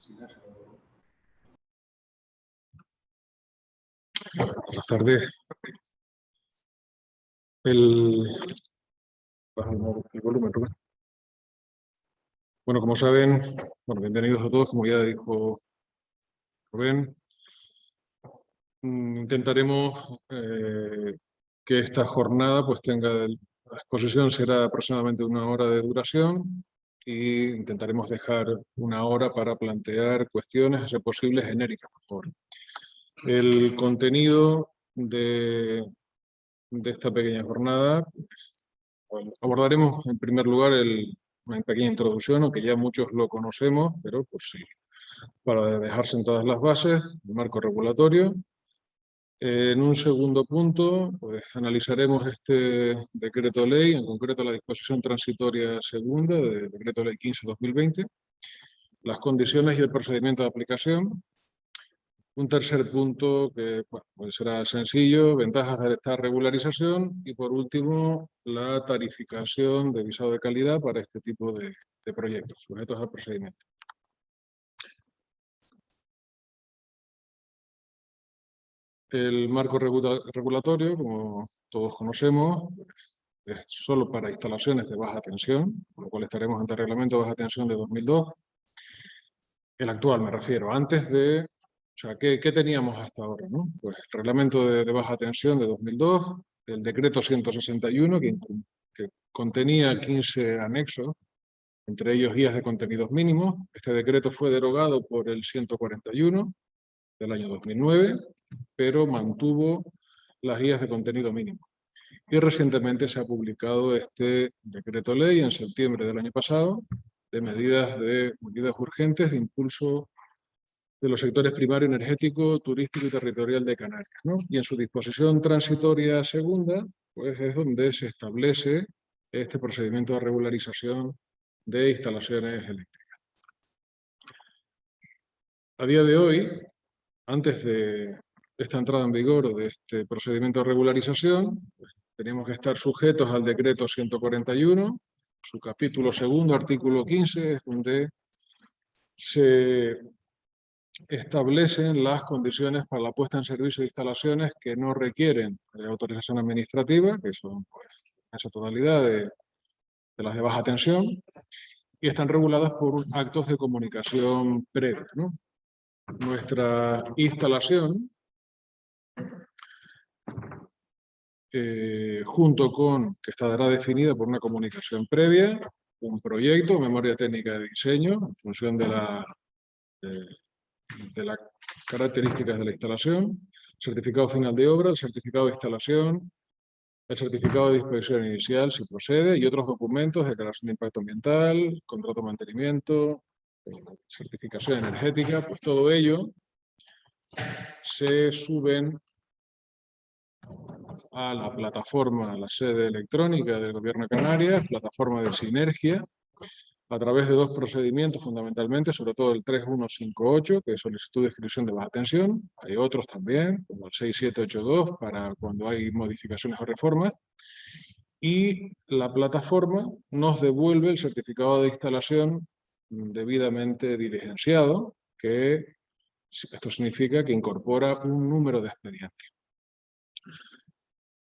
Buenas tardes. Baja el volumen, Rubén. Bueno, como saben, bienvenidos a todos, como ya dijo Rubén. Intentaremos que esta jornada pues tenga, la exposición será aproximadamente 1 hora de duración y intentaremos dejar 1 hora para plantear cuestiones, a ser posible, genéricas, por favor. El contenido de esta pequeña jornada, bueno, abordaremos en primer lugar una pequeña introducción, aunque ya muchos lo conocemos, pero pues sí, para dejar sentadas las bases, el marco regulatorio. En un segundo punto, pues analizaremos este decreto ley, en concreto la disposición transitoria segunda del decreto ley 15/2020, las condiciones y el procedimiento de aplicación. Un tercer punto que pues será sencillo, ventajas de esta regularización, y por último la tarificación de visado de calidad para este tipo de proyectos sujetos al procedimiento. El marco regulatorio, como todos conocemos, es solo para instalaciones de baja tensión, con lo cual estaremos ante el reglamento de baja tensión de 2002. El actual, me refiero, antes de... O sea, ¿qué teníamos hasta ahora, no? Pues el reglamento de baja tensión de 2002, el decreto 161, que contenía 15 anexos, entre ellos guías de contenidos mínimos. Este decreto fue derogado por el 141 del año 2009, pero mantuvo las guías de contenido mínimo. Y recientemente se ha publicado este decreto ley en septiembre del año pasado, de medidas urgentes de impulso de los sectores primario, energético, turístico y territorial de Canarias, ¿no? Y en su disposición transitoria segunda, pues es donde se establece este procedimiento de regularización de instalaciones eléctricas. A día de hoy, antes de esta entrada en vigor de este procedimiento de regularización, pues, tenemos que estar sujetos al decreto 141, su capítulo segundo, artículo 15, es donde se establecen las condiciones para la puesta en servicio de instalaciones que no requieren de autorización administrativa, que son pues, esa totalidad de las de baja tensión, y están reguladas por actos de comunicación previa, ¿no? Nuestra instalación, junto con, que estará definida por una comunicación previa, un proyecto, memoria técnica de diseño, en función de las características de la instalación, certificado final de obra, el certificado de instalación, el certificado de inspección inicial, si procede, y otros documentos, declaración de impacto ambiental, contrato de mantenimiento, certificación energética, pues todo ello se suben a la plataforma, a la sede electrónica del Gobierno de Canarias, plataforma de Sinergia, a través de 2 procedimientos fundamentalmente, sobre todo el 3158, que es solicitud de inscripción de baja tensión, hay otros también, como el 6782, para cuando hay modificaciones o reformas, y la plataforma nos devuelve el certificado de instalación debidamente diligenciado, que esto significa que incorpora un número de expediente.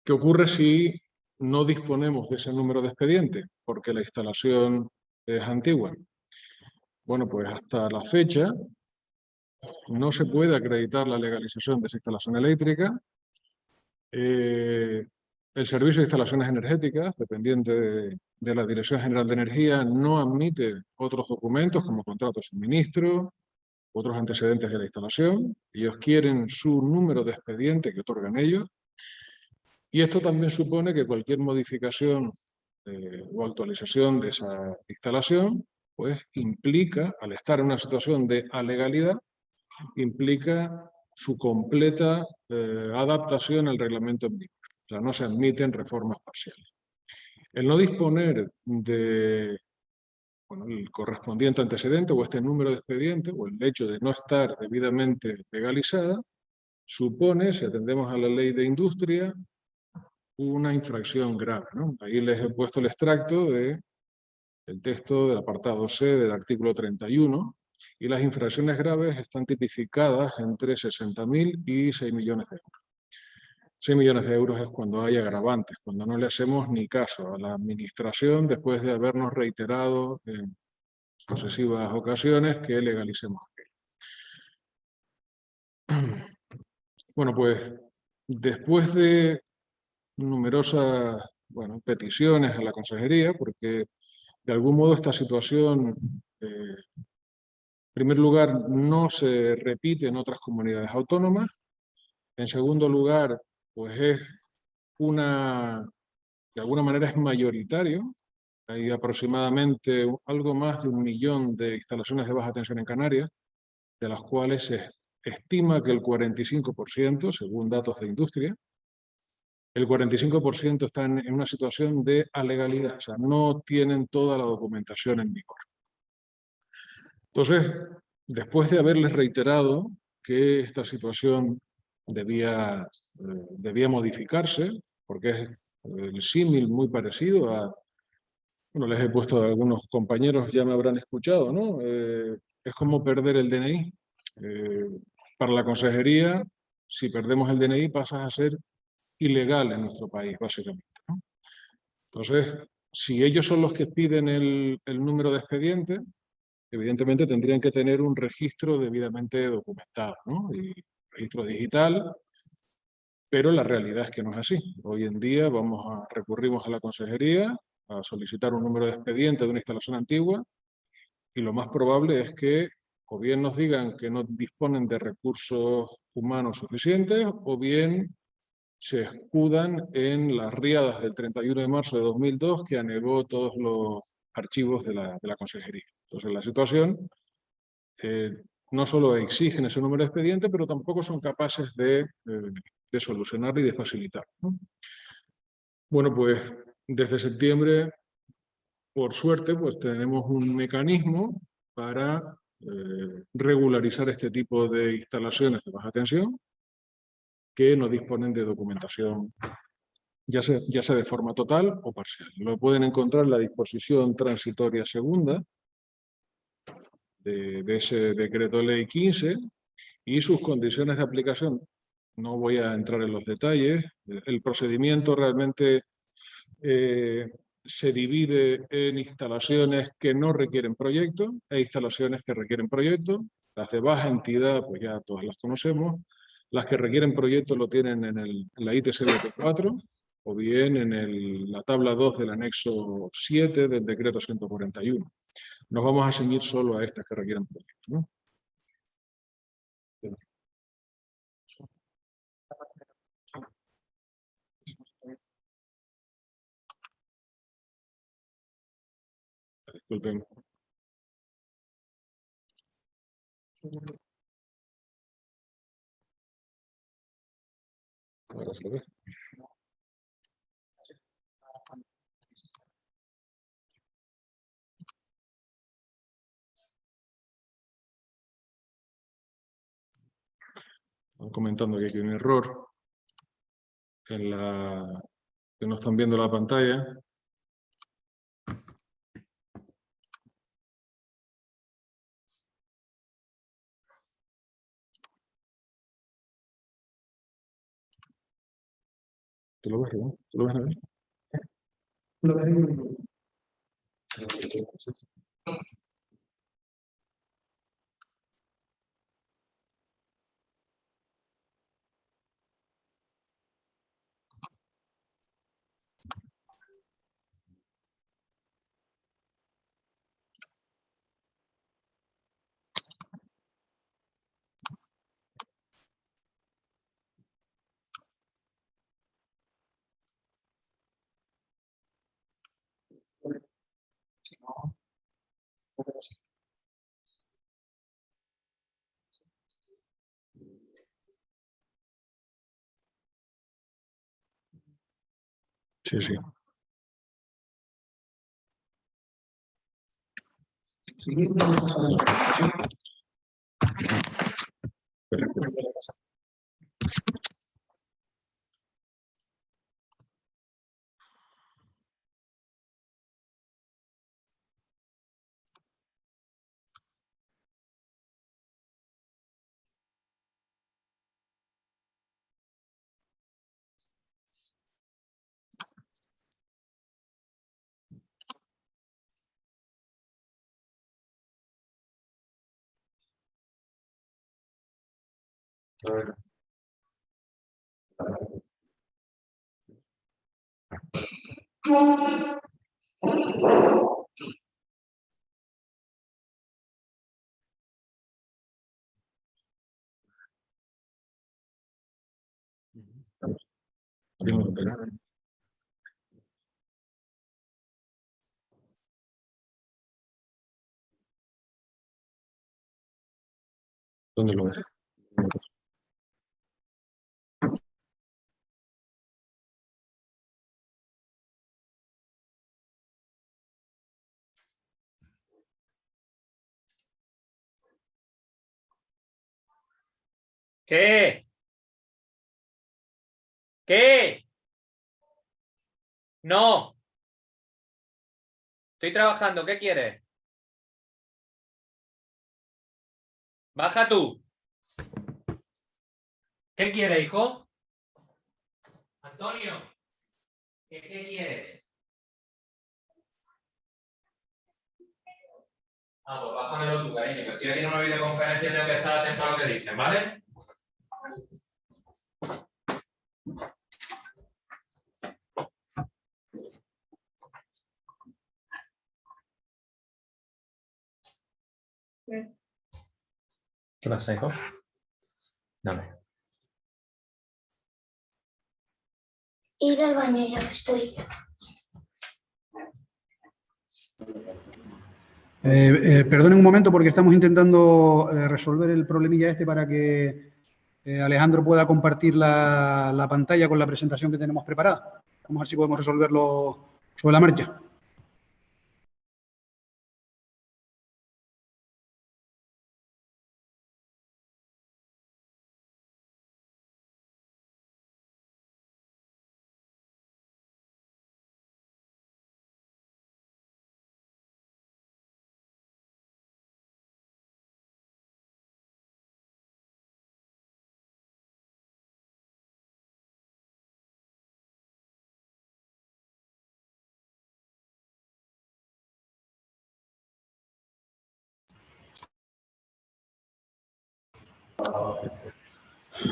¿Qué ocurre si no disponemos de ese número de expediente? Porque la instalación es antigua. Bueno, pues hasta la fecha no se puede acreditar la legalización de esa instalación eléctrica. El Servicio de Instalaciones Energéticas, dependiente de la Dirección General de Energía, no admite otros documentos como contrato de suministro, otros antecedentes de la instalación. Ellos quieren su número de expediente que otorgan ellos. Y esto también supone que cualquier modificación o actualización de esa instalación, pues implica, al estar en una situación de alegalidad, implica su completa adaptación al reglamento en vigor. O sea, no se admiten reformas parciales. El no disponer de el correspondiente antecedente o este número de expediente, o el hecho de no estar debidamente legalizada, supone, si atendemos a la ley de industria, una infracción grave, ¿no? Ahí les he puesto el extracto del texto del apartado C del artículo 31, y las infracciones graves están tipificadas entre 60.000 y 6 millones de euros. 6 millones de euros es cuando hay agravantes, cuando no le hacemos ni caso a la administración después de habernos reiterado en sucesivas ocasiones que legalicemos aquello. Bueno, pues después de numerosas peticiones a la consejería, porque de algún modo esta situación, en primer lugar, no se repite en otras comunidades autónomas. En segundo lugar, pues es de alguna manera es mayoritario. Hay aproximadamente algo más de 1 millón de instalaciones de baja tensión en Canarias, de las cuales se estima que el 45%, según datos de industria, el 45% están en una situación de alegalidad, o sea, no tienen toda la documentación en vigor. Entonces, después de haberles reiterado que esta situación debía modificarse, porque es el símil muy parecido a, bueno, les he puesto a algunos compañeros, ya me habrán escuchado, ¿no? Es como perder el DNI. Para la consejería, si perdemos el DNI, pasas a ser ilegal en nuestro país, básicamente, ¿no? Entonces, si ellos son los que piden el número de expediente, evidentemente tendrían que tener un registro debidamente documentado, ¿no? Y registro digital, pero la realidad es que no es así. Hoy en día recurrimos a la consejería a solicitar un número de expediente de una instalación antigua y lo más probable es que o bien nos digan que no disponen de recursos humanos suficientes o bien se escudan en las riadas del 31 de marzo de 2002 que anegó todos los archivos de la consejería. Entonces la situación no solo exigen ese número de expediente, pero tampoco son capaces de solucionarlo y de facilitarlo, ¿no? Bueno, pues desde septiembre, por suerte, pues tenemos un mecanismo para regularizar este tipo de instalaciones de baja tensión que no disponen de documentación, ya sea de forma total o parcial. Lo pueden encontrar en la disposición transitoria segunda de ese decreto ley 15 y sus condiciones de aplicación. No voy a entrar en los detalles. El procedimiento realmente se divide en instalaciones que no requieren proyecto e instalaciones que requieren proyecto. Las de baja entidad, pues ya todas las conocemos. Las que requieren proyecto lo tienen en la ITC 4 o bien en la tabla 2 del anexo 7 del decreto 141. Nos vamos a ceñir solo a estas que requieren proyecto, ¿no? Disculpen. Ahora se lo ve. Están comentando que aquí hay un error que no están viendo la pantalla. ¿Tú lo ves, no? ¿Tú lo ves, no? Lo ves. Sí, sí. Perfecto. ¿Dónde lo ves? ¿Qué? ¿Qué? No. Estoy trabajando, ¿qué quieres? Baja tú. ¿Qué quieres, hijo? Antonio, ¿qué quieres? Ah, pues bájamelo tú, cariño, que estoy aquí en una videoconferencia y tengo que estar atento a lo que dicen, ¿vale? ¿Qué pasa, hijo? Dame. Ir al baño, ya que estoy. Perdonen un momento porque estamos intentando resolver el problemilla este para que Alejandro pueda compartir la pantalla con la presentación que tenemos preparada. Vamos a ver si podemos resolverlo sobre la marcha.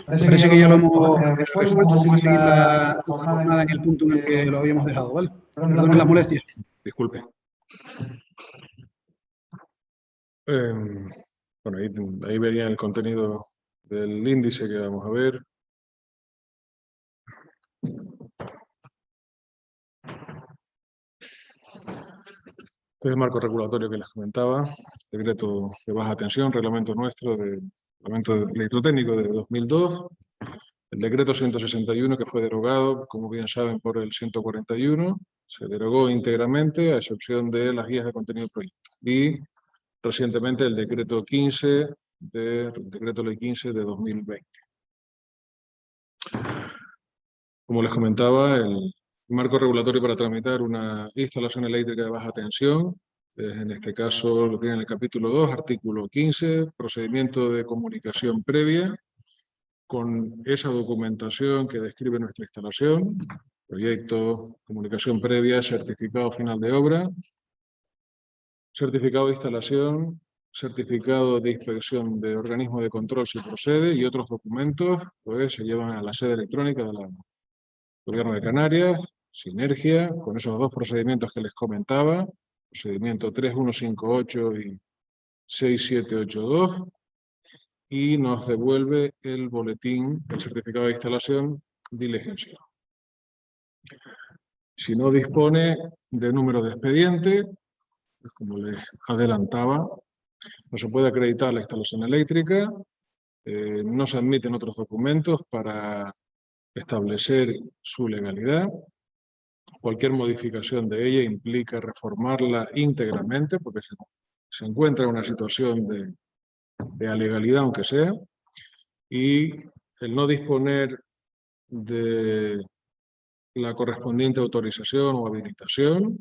Parece que ya lo hemos resuelto. Vamos a seguir la jornada en el punto en el que lo habíamos dejado, ¿vale? Perdonen las molestias. Disculpe. Bueno, ahí verían el contenido del índice que vamos a ver. Este es el marco regulatorio que les comentaba, decreto de baja tensión, reglamento nuestro, reglamento electrotécnico de 2002, el decreto 161 que fue derogado, como bien saben, por el 141, se derogó íntegramente a excepción de las guías de contenido proyecto. Y recientemente el decreto 15, decreto ley 15 de 2020. Como les comentaba, el marco regulatorio para tramitar una instalación eléctrica de baja tensión, en este caso lo tiene en el capítulo 2, artículo 15, procedimiento de comunicación previa, con esa documentación que describe nuestra instalación, proyecto, comunicación previa, certificado final de obra, certificado de instalación, certificado de inspección de organismo de control si procede y otros documentos pues se llevan a la sede electrónica del Gobierno de Canarias, Sinergia, con esos dos procedimientos que les comentaba, procedimiento 3158 y 6782, y nos devuelve el boletín, el certificado de instalación diligenciado. Si no dispone de número de expediente, pues como les adelantaba, no se puede acreditar la instalación eléctrica, no se admiten otros documentos para establecer su legalidad. Cualquier modificación de ella implica reformarla íntegramente, porque se encuentra en una situación de alegalidad, aunque sea, y el no disponer de la correspondiente autorización o habilitación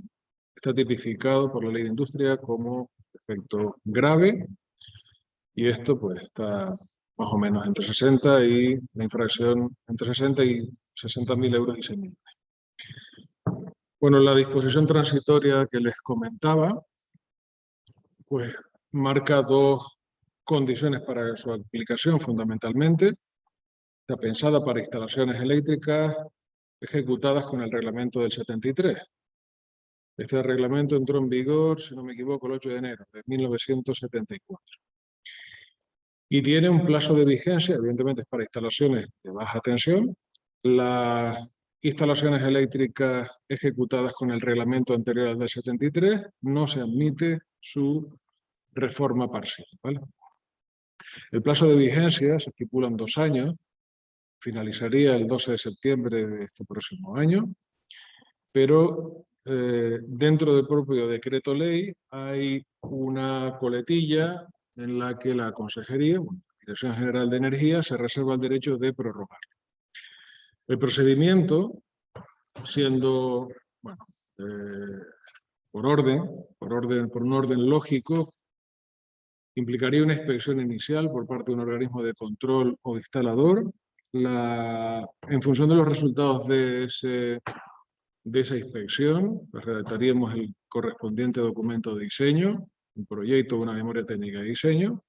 está tipificado por la Ley de Industria como defecto grave, y esto pues está más o menos entre 60 y la infracción entre 60 y 60.000 euros y 6.000. Bueno, la disposición transitoria que les comentaba, pues marca dos condiciones para su aplicación fundamentalmente. Está pensada para instalaciones eléctricas ejecutadas con el reglamento del 73. Este reglamento entró en vigor, si no me equivoco, el 8 de enero de 1974. Y tiene un plazo de vigencia, evidentemente es para instalaciones de baja tensión. Las instalaciones eléctricas ejecutadas con el reglamento anterior al del 73 no se admite su reforma parcial, ¿vale? El plazo de vigencia se estipula en 2 años, finalizaría el 12 de septiembre de este próximo año, pero dentro del propio decreto ley hay una coletilla en la que la Consejería, la Dirección General de Energía, se reserva el derecho de prorrogar. El procedimiento, siendo, bueno, por un orden lógico, implicaría una inspección inicial por parte de un organismo de control o instalador. En función de los resultados de esa inspección, pues redactaríamos el correspondiente documento de diseño, un proyecto, una memoria técnica de diseño.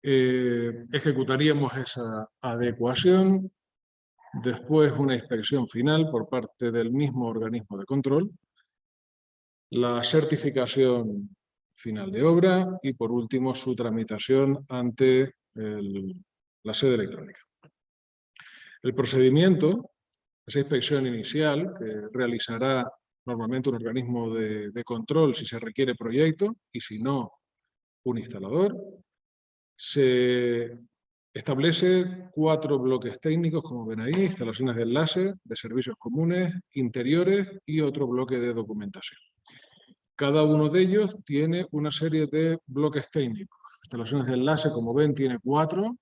Ejecutaríamos esa adecuación, después una inspección final por parte del mismo organismo de control, la certificación final de obra y, por último, su tramitación ante la sede electrónica. El procedimiento, esa inspección inicial, que realizará normalmente un organismo de control si se requiere proyecto y si no, un instalador, se establece 4 bloques técnicos, como ven ahí: instalaciones de enlace, de servicios comunes, interiores y otro bloque de documentación. Cada uno de ellos tiene una serie de bloques técnicos. Instalaciones de enlace, como ven, tiene 4.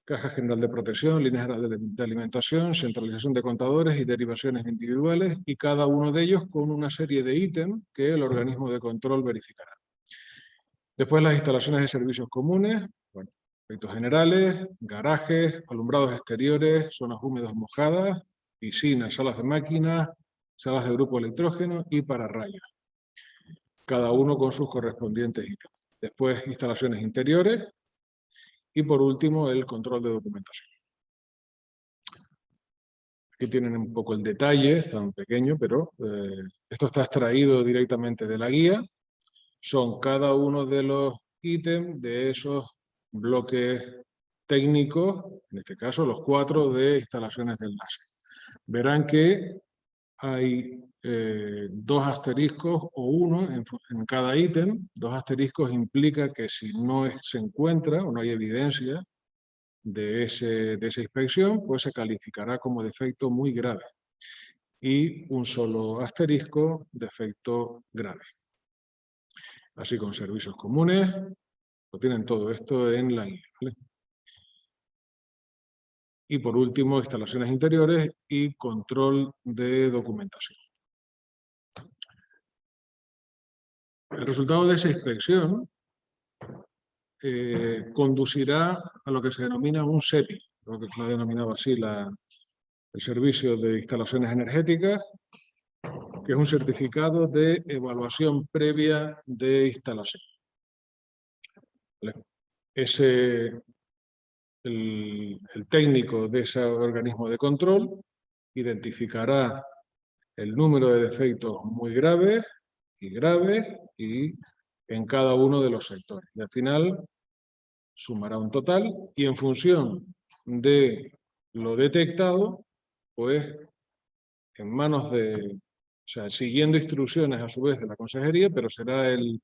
Caja general de protección, líneas de alimentación, centralización de contadores y derivaciones individuales, y cada uno de ellos con una serie de ítems que el organismo de control verificará. Después las instalaciones de servicios comunes, bueno, efectos generales, garajes, alumbrados exteriores, zonas húmedas mojadas, piscinas, salas de máquinas, salas de grupo electrógeno y pararrayos, cada uno con sus correspondientes ítems. Después instalaciones interiores y, por último, el control de documentación. Aquí tienen un poco el detalle, es tan pequeño, pero esto está extraído directamente de la guía. Son cada uno de los ítems de esos bloques técnicos, en este caso los 4 de instalaciones de enlace. Verán que hay 2 asteriscos o 1 en cada ítem. 2 asteriscos implica que si no se encuentra o no hay evidencia de esa inspección, pues se calificará como defecto muy grave. Y un solo asterisco, defecto grave. Así con servicios comunes, lo tienen todo esto en la guía, ¿vale? Y por último, instalaciones interiores y control de documentación. El resultado de esa inspección conducirá a lo que se denomina un SEPI, lo que se ha denominado así el Servicio de Instalaciones Energéticas, que es un certificado de evaluación previa de instalación. ¿Vale? El técnico de ese organismo de control identificará el número de defectos muy graves y en cada uno de los sectores. Y al final sumará un total y, en función de lo detectado, pues en manos o sea, siguiendo instrucciones a su vez de la Consejería, pero será el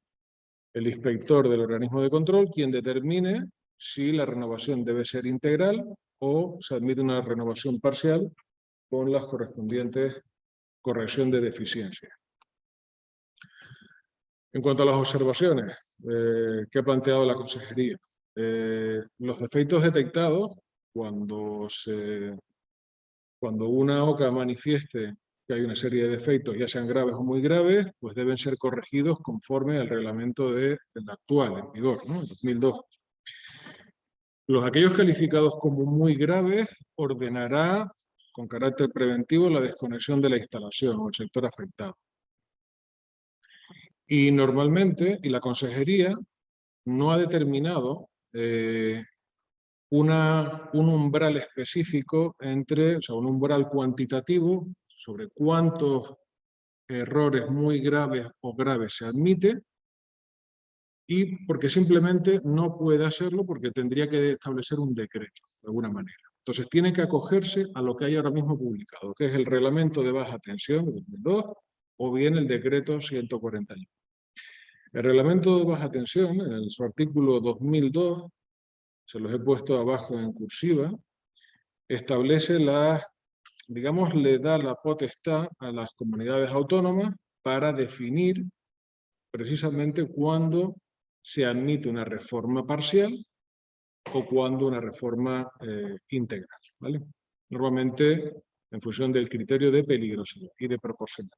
inspector del organismo de control quien determine si la renovación debe ser integral o se admite una renovación parcial con las correspondientes corrección de deficiencias. En cuanto a las observaciones que ha planteado la Consejería, los defectos detectados, cuando una OCA manifieste que hay una serie de defectos, ya sean graves o muy graves, pues deben ser corregidos conforme al reglamento del actual, en vigor, ¿no? En 2002. Aquellos calificados como muy graves ordenará con carácter preventivo la desconexión de la instalación o el sector afectado. Y normalmente, la Consejería no ha determinado un umbral específico o sea, un umbral cuantitativo sobre cuántos errores muy graves o graves se admite, y porque simplemente no puede hacerlo porque tendría que establecer un decreto, de alguna manera. Entonces tiene que acogerse a lo que hay ahora mismo publicado, que es el Reglamento de Baja Tensión de 2002 o bien el Decreto 141. El Reglamento de Baja Tensión, en su artículo 2002, se los he puesto abajo en cursiva, establece digamos, le da la potestad a las comunidades autónomas para definir precisamente cuándo se admite una reforma parcial o cuándo una reforma integral, ¿vale? Normalmente en función del criterio de peligrosidad y de proporcionalidad.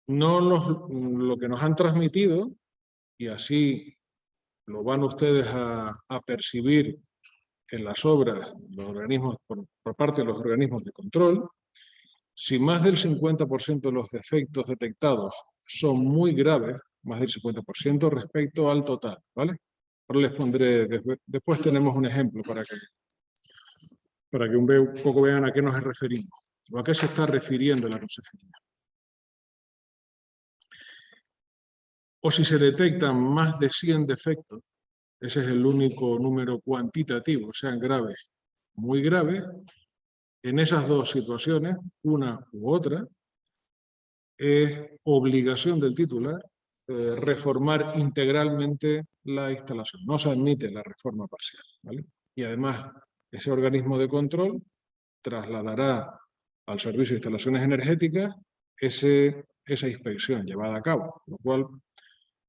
Lo que nos han transmitido, y así lo van ustedes a percibir en las obras los organismos, por parte de los organismos de control, si más del 50% de los defectos detectados son muy graves, más del 50% respecto al total, ¿vale? Ahora les pondré, después tenemos un ejemplo para que un poco vean a qué nos referimos, o a qué se está refiriendo la consejería. O si se detectan más de 100 defectos, ese es el único número cuantitativo, sean graves, muy graves, en esas dos situaciones, una u otra, es obligación del titular reformar integralmente la instalación. No se admite la reforma parcial, ¿vale? Y además, ese organismo de control trasladará al Servicio de Instalaciones Energéticas esa inspección llevada a cabo, lo cual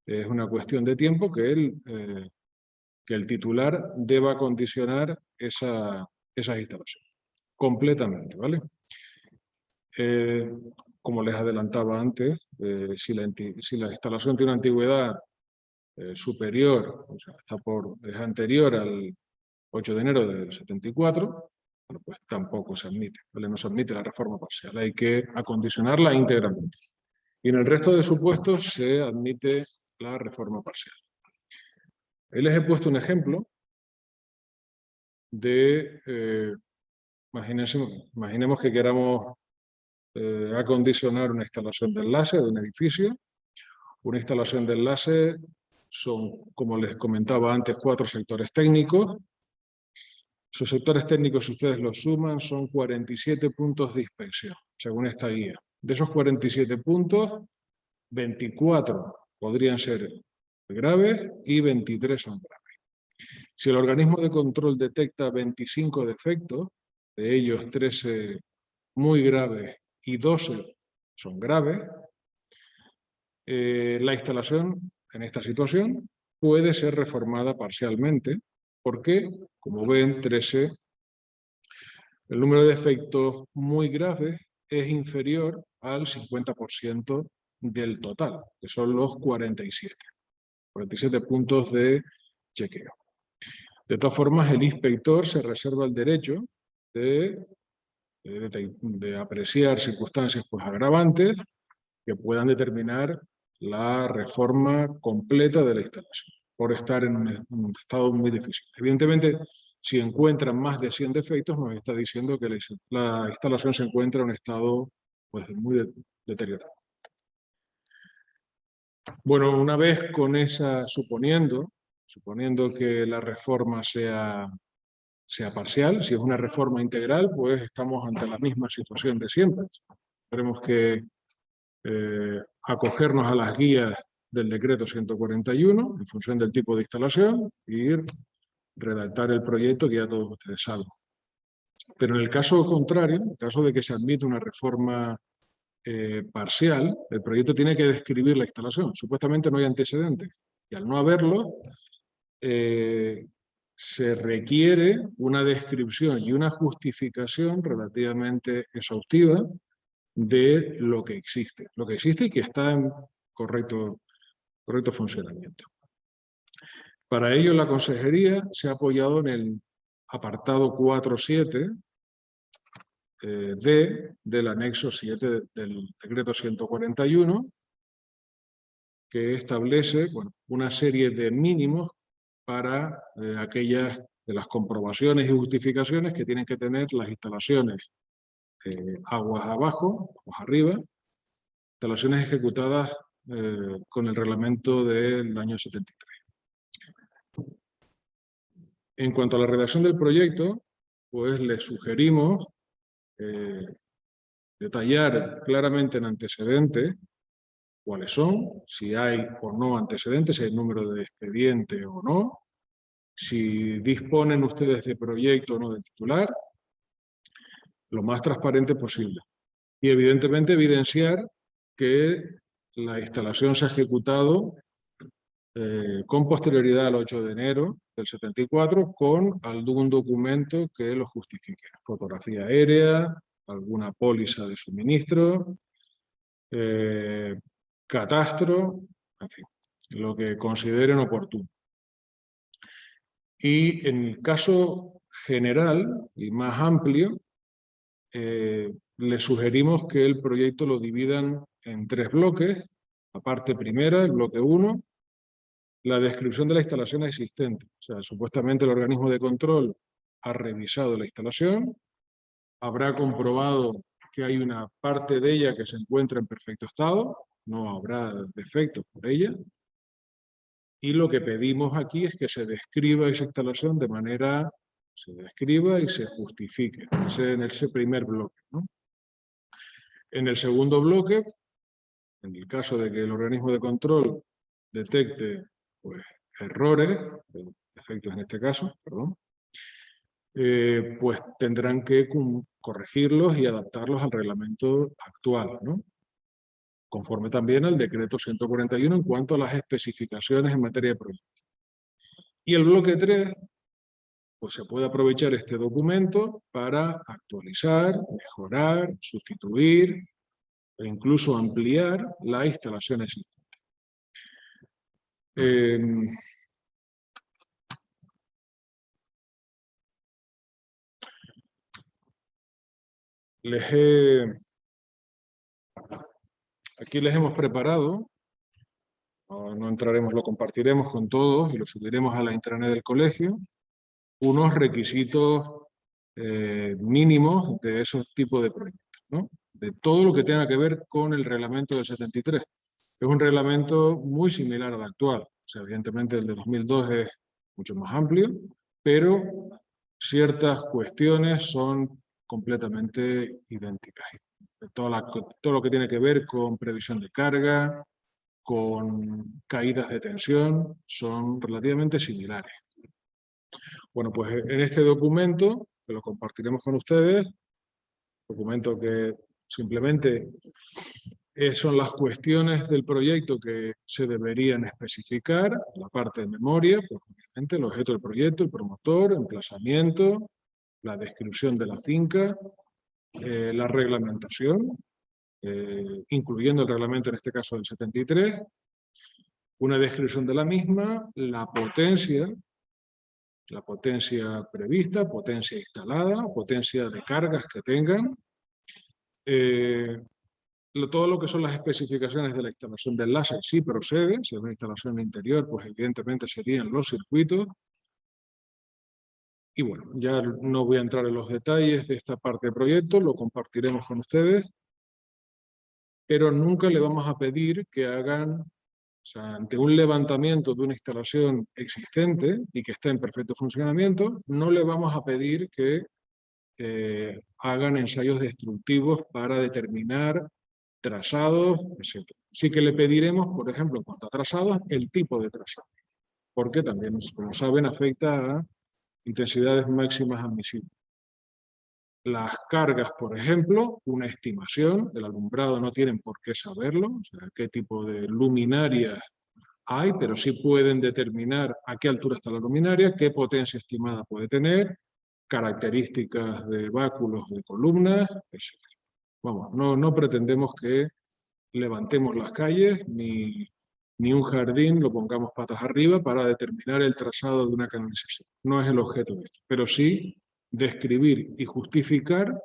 es una cuestión de tiempo que el titular deba condicionar esas instalaciones completamente, ¿vale? Como les adelantaba antes, si la instalación tiene una antigüedad superior, o sea, es anterior al 8 de enero del 74, bueno, pues tampoco se admite, ¿vale? No se admite la reforma parcial, hay que acondicionarla íntegramente. Y en el resto de supuestos se admite la reforma parcial. Ahí les he puesto un ejemplo de, imaginemos que queramos acondicionar una instalación de enlace de un edificio. Una instalación de enlace son, como les comentaba antes, 4 sectores técnicos. Sus sectores técnicos, si ustedes los suman, son 47 puntos de inspección, según esta guía. De esos 47 puntos, 24 podrían ser graves y 23 son graves. Si el organismo de control detecta 25 defectos, de ellos 13 muy graves y 12 son graves, la instalación en esta situación puede ser reformada parcialmente porque, como ven, el número de defectos muy graves es inferior al 50% del total, que son los 47 puntos de chequeo. De todas formas, el inspector se reserva el derecho de apreciar circunstancias agravantes que puedan determinar la reforma completa de la instalación, por estar en un estado muy difícil. Evidentemente, si encuentran más de 100 defectos, nos está diciendo que la instalación se encuentra en un estado muy deteriorado. Bueno, una vez con suponiendo que la reforma sea parcial, si es una reforma integral, pues estamos ante la misma situación de siempre. Tenemos que acogernos a las guías del decreto 141 en función del tipo de instalación y redactar el proyecto que ya todos ustedes saben. Pero en el caso contrario, en el caso de que se admita una reforma parcial, el proyecto tiene que describir la instalación. Supuestamente no hay antecedentes y al no haberlo se requiere una descripción y una justificación relativamente exhaustiva de lo que existe y que está en correcto funcionamiento. Para ello, la Consejería se ha apoyado en el apartado 4.7 del anexo 7 del decreto 141, que establece una serie de mínimos para aquellas de las comprobaciones y justificaciones que tienen que tener las instalaciones aguas abajo, aguas arriba, instalaciones ejecutadas con el reglamento del año 73. En cuanto a la redacción del proyecto, pues les sugerimos detallar claramente en antecedentes cuáles son, si hay o no antecedentes, si hay número de expediente o no, si disponen ustedes de proyecto o no de titular, lo más transparente posible. Y evidentemente evidenciar que la instalación se ha ejecutado con posterioridad al 8 de enero del 74 con algún documento que lo justifique. Fotografía aérea, alguna póliza de suministro, catastro, en fin, lo que consideren oportuno. Y en el caso general y más amplio, les sugerimos que el proyecto lo dividan en 3 bloques. La parte primera, el bloque 1, la descripción de la instalación existente. O sea, supuestamente el organismo de control ha revisado la instalación, habrá comprobado que hay una parte de ella que se encuentra en perfecto estado, no habrá defectos por ella, y lo que pedimos aquí es que se describa esa instalación de manera, se describa y se justifique, en ese primer bloque, ¿no? En el segundo bloque, en el caso de que el organismo de control detecte pues, errores, defectos en este caso, perdón, pues tendrán que corregirlos y adaptarlos al reglamento actual, ¿no? Conforme también al decreto 141 en cuanto a las especificaciones en materia de proyecto. Y el bloque 3, pues se puede aprovechar este documento para actualizar, mejorar, sustituir e incluso ampliar la instalación existente. Aquí les hemos preparado, no entraremos, lo compartiremos con todos y lo subiremos a la intranet del colegio, unos requisitos mínimos de esos tipos de proyectos, ¿no? De todo lo que tenga que ver con el reglamento del 73. Es un reglamento muy similar al actual. O sea, evidentemente el de 2002 es mucho más amplio, pero ciertas cuestiones son completamente idénticas. Todo lo que tiene que ver con previsión de carga, con caídas de tensión, son relativamente similares. Bueno, pues en este documento, que lo compartiremos con ustedes, documento que simplemente son las cuestiones del proyecto que se deberían especificar, la parte de memoria, pues obviamente el objeto del proyecto, el promotor, emplazamiento, la descripción de la finca, la reglamentación, incluyendo el reglamento en este caso del 73, una descripción de la misma, la potencia prevista, potencia instalada, potencia de cargas que tengan, todo lo que son las especificaciones de la instalación de enlace sí procede, si es una instalación interior, pues evidentemente serían los circuitos. Y bueno, ya no voy a entrar en los detalles de esta parte del proyecto, lo compartiremos con ustedes, pero nunca le vamos a pedir que hagan, o sea, ante un levantamiento de una instalación existente y que está en perfecto funcionamiento, no le vamos a pedir que hagan ensayos destructivos para determinar trazados, etc. Sí que le pediremos, por ejemplo, en cuanto a trazados, el tipo de trazado, porque también, como saben, afecta a intensidades máximas admisibles. Las cargas, por ejemplo, una estimación, el alumbrado no tienen por qué saberlo, o sea, qué tipo de luminarias hay, pero sí pueden determinar a qué altura está la luminaria, qué potencia estimada puede tener, características de báculos de columnas, etc. Vamos, no pretendemos que levantemos las calles ni un jardín lo pongamos patas arriba para determinar el trazado de una canalización. No es el objeto de esto, pero sí describir y justificar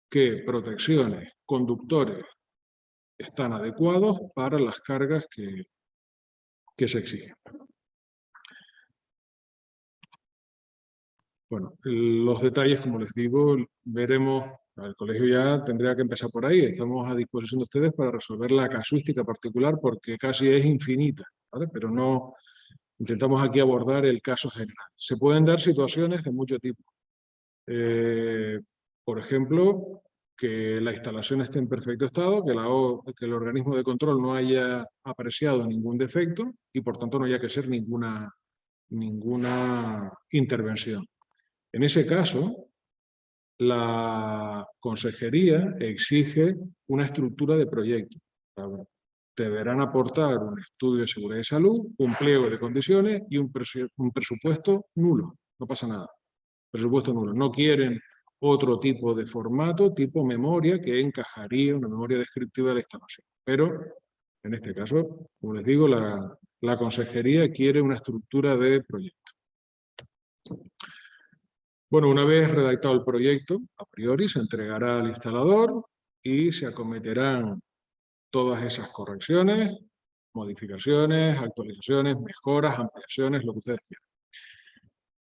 que protecciones, conductores están adecuados para las cargas que se exigen. Bueno, los detalles, como les digo, veremos. El colegio ya tendría que empezar por ahí. Estamos a disposición de ustedes para resolver la casuística particular porque casi es infinita, ¿vale? Pero no intentamos aquí abordar el caso general. Se pueden dar situaciones de mucho tipo. Por ejemplo, que la instalación esté en perfecto estado, que el organismo de control no haya apreciado ningún defecto y por tanto no haya que hacer ninguna intervención. En ese caso, la consejería exige una estructura de proyecto. Deberán aportar un estudio de seguridad y salud, un pliego de condiciones y un presupuesto nulo. No pasa nada. Presupuesto nulo. No quieren otro tipo de formato, tipo memoria, que encajaría una memoria descriptiva de la instalación. Pero, en este caso, como les digo, la consejería quiere una estructura de proyecto. Bueno, una vez redactado el proyecto, a priori se entregará al instalador y se acometerán todas esas correcciones, modificaciones, actualizaciones, mejoras, ampliaciones, lo que ustedes quieran.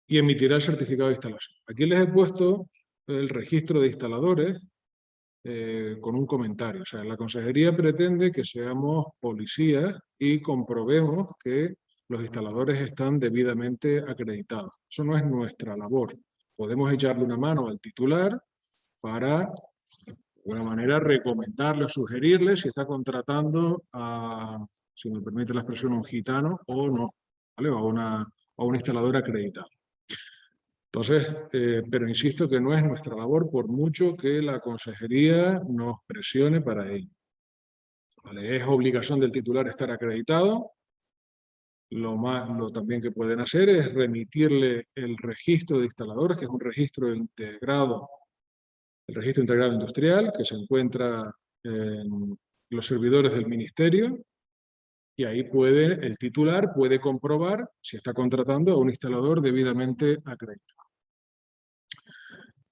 Y emitirá el certificado de instalación. Aquí les he puesto el registro de instaladores con un comentario. O sea, la consejería pretende que seamos policías y comprobemos que los instaladores están debidamente acreditados. Eso no es nuestra labor. Podemos echarle una mano al titular para, de alguna manera, recomendarle o sugerirle si está contratando a, si me permite la expresión, un gitano o no, ¿vale? O a un instalador acreditado. Entonces, pero insisto que no es nuestra labor por mucho que la consejería nos presione para ello. ¿Vale? Es obligación del titular estar acreditado. Lo también que pueden hacer es remitirle el registro de instaladores, que es un registro integrado, el registro integrado industrial, que se encuentra en los servidores del ministerio, y ahí el titular puede comprobar si está contratando a un instalador debidamente acreditado.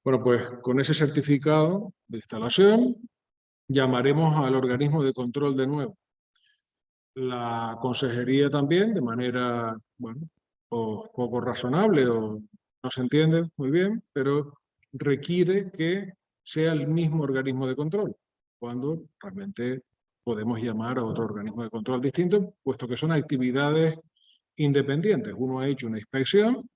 Bueno, pues con ese certificado de instalación llamaremos al organismo de control de nuevo. La consejería también, de manera, bueno, poco razonable o no se entiende muy bien, pero requiere que sea el mismo organismo de control, cuando realmente podemos llamar a otro organismo de control distinto, puesto que son actividades independientes. Uno ha hecho una inspección,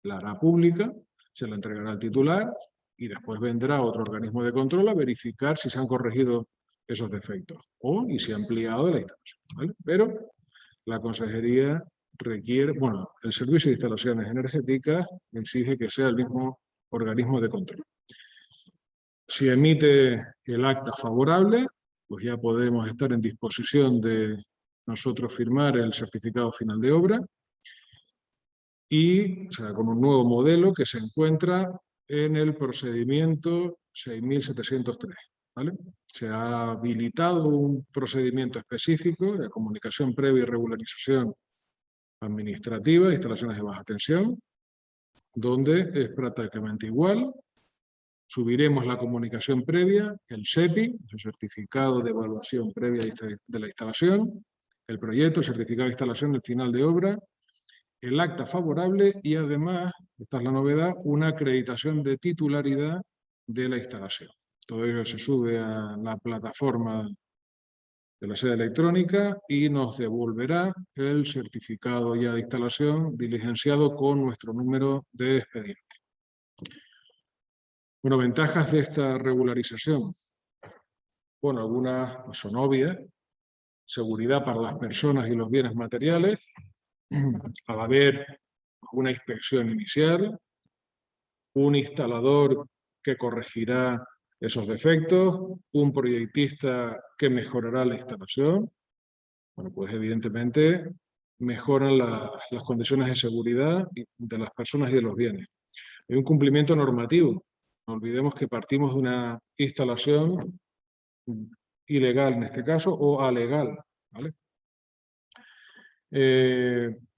la hará pública, se la entregará al titular y después vendrá otro organismo de control a verificar si se han corregido esos defectos y si ha ampliado la instalación, ¿vale? Pero la consejería requiere, bueno, el Servicio de Instalaciones Energéticas exige que sea el mismo organismo de control. Si emite el acta favorable, pues ya podemos estar en disposición de nosotros firmar el certificado final de obra y, o sea, con un nuevo modelo que se encuentra en el procedimiento 6703, ¿vale? Se ha habilitado un procedimiento específico de comunicación previa y regularización administrativa, instalaciones de baja tensión, donde es prácticamente igual. Subiremos la comunicación previa, el CEPI, el certificado de evaluación previa de la instalación, el proyecto, el certificado de instalación, el final de obra, el acta favorable y además, esta es la novedad, una acreditación de titularidad de la instalación. Todo ello se sube a la plataforma de la sede electrónica y nos devolverá el certificado ya de instalación diligenciado con nuestro número de expediente. Bueno, ventajas de esta regularización. Bueno, algunas son obvias. Seguridad para las personas y los bienes materiales. Al haber una inspección inicial, un instalador que corregirá esos defectos, un proyectista que mejorará la instalación, bueno, pues evidentemente mejoran las condiciones de seguridad de las personas y de los bienes. Hay un cumplimiento normativo. No olvidemos que partimos de una instalación ilegal en este caso o alegal, ¿vale?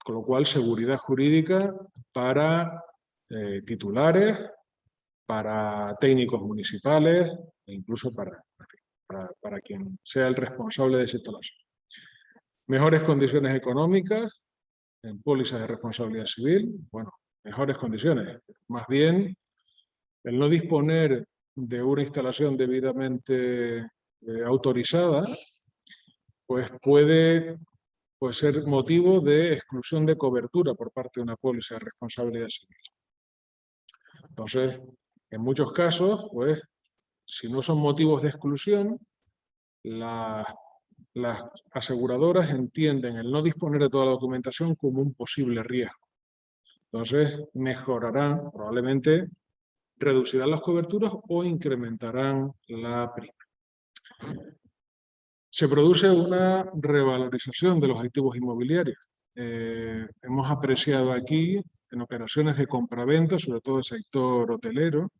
Con lo cual, seguridad jurídica para titulares, para técnicos municipales e incluso para quien sea el responsable de esa instalación. Mejores condiciones económicas en pólizas de responsabilidad civil. Bueno, mejores condiciones. Más bien, el no disponer de una instalación debidamente autorizada, pues puede ser motivo de exclusión de cobertura por parte de una póliza de responsabilidad civil. Entonces, en muchos casos, pues, si no son motivos de exclusión, las aseguradoras entienden el no disponer de toda la documentación como un posible riesgo. Entonces, mejorarán, probablemente reducirán las coberturas o incrementarán la prima. Se produce una revalorización de los activos inmobiliarios. Hemos apreciado aquí, en operaciones de compraventa, sobre todo el sector hotelero,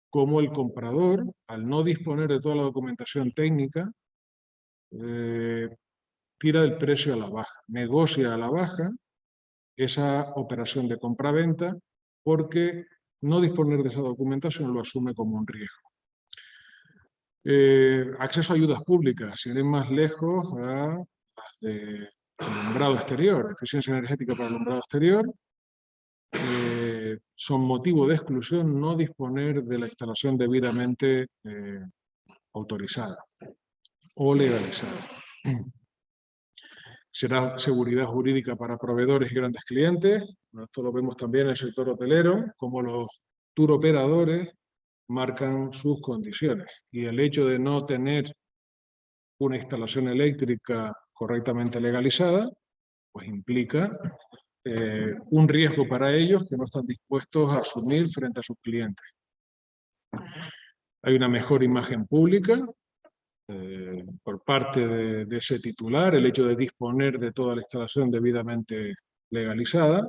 cómo el comprador, al no disponer de toda la documentación técnica, tira el precio a la baja, negocia a la baja esa operación de compraventa porque no disponer de esa documentación lo asume como un riesgo. Acceso a ayudas públicas, sin ir más lejos, a las de alumbrado exterior, eficiencia energética para alumbrado exterior, son motivo de exclusión no disponer de la instalación debidamente autorizada o legalizada. Será seguridad jurídica para proveedores y grandes clientes. Esto lo vemos también en el sector hotelero, como los tour operadores marcan sus condiciones. Y el hecho de no tener una instalación eléctrica correctamente legalizada, pues implica un riesgo para ellos que no están dispuestos a asumir frente a sus clientes. Hay una mejor imagen pública por parte de ese titular, el hecho de disponer de toda la instalación debidamente legalizada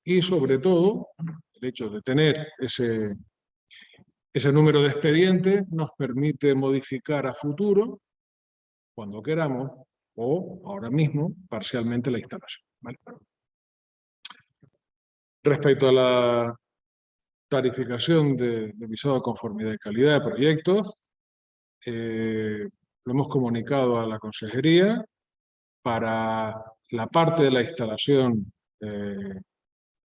y sobre todo el hecho de tener ese número de expedientes nos permite modificar a futuro, cuando queramos, o ahora mismo, parcialmente la instalación. ¿Vale? Respecto a la tarificación de visado de conformidad y calidad de proyectos, lo hemos comunicado a la consejería. Para la parte de la instalación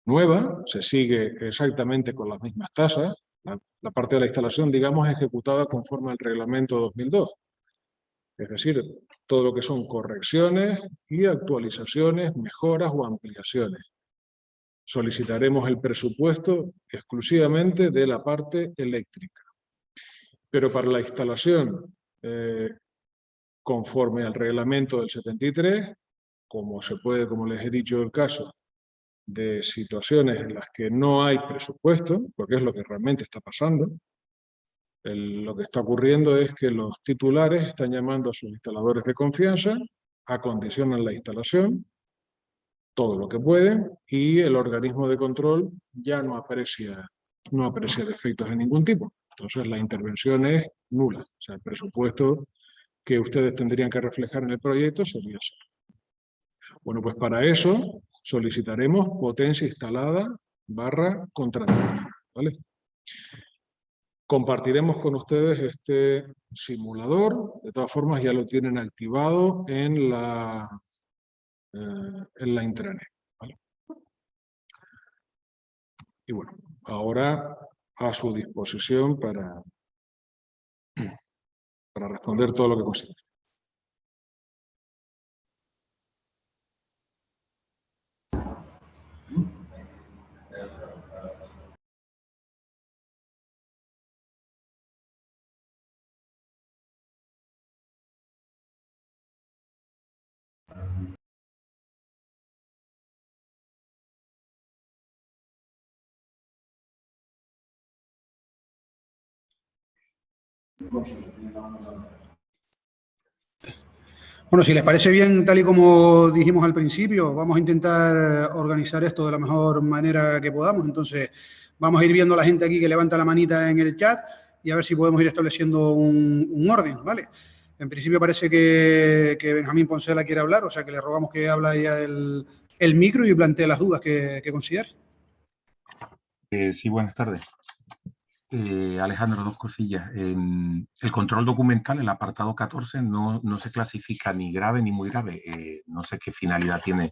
nueva, se sigue exactamente con las mismas tasas. La parte de la instalación, digamos, ejecutada conforme al reglamento 2002. Es decir, todo lo que son correcciones y actualizaciones, mejoras o ampliaciones. Solicitaremos el presupuesto exclusivamente de la parte eléctrica. Pero para la instalación conforme al reglamento del 73, como les he dicho el caso, de situaciones en las que no hay presupuesto, porque es lo que realmente está pasando, lo que está ocurriendo es que los titulares están llamando a sus instaladores de confianza, acondicionan la instalación, todo lo que pueden, y el organismo de control ya no aprecia defectos de ningún tipo. Entonces la intervención es nula. O sea, el presupuesto que ustedes tendrían que reflejar en el proyecto sería cero. Bueno, pues para eso solicitaremos potencia instalada / contratada, ¿vale? Compartiremos con ustedes este simulador. De todas formas, ya lo tienen activado en la intranet, ¿vale? Y bueno, ahora a su disposición para responder todo lo que consideren. Bueno, si les parece bien, tal y como dijimos al principio, vamos a intentar organizar esto de la mejor manera que podamos. Entonces, vamos a ir viendo a la gente aquí que levanta la manita en el chat y a ver si podemos ir estableciendo un orden, ¿vale? En principio parece que Benjamín Poncela quiere hablar, o sea que le rogamos que hable ya el micro y plantee las dudas que considere. Sí, buenas tardes. Alejandro, dos cosillas. El control documental, el apartado 14, no se clasifica ni grave ni muy grave. No sé qué finalidad tiene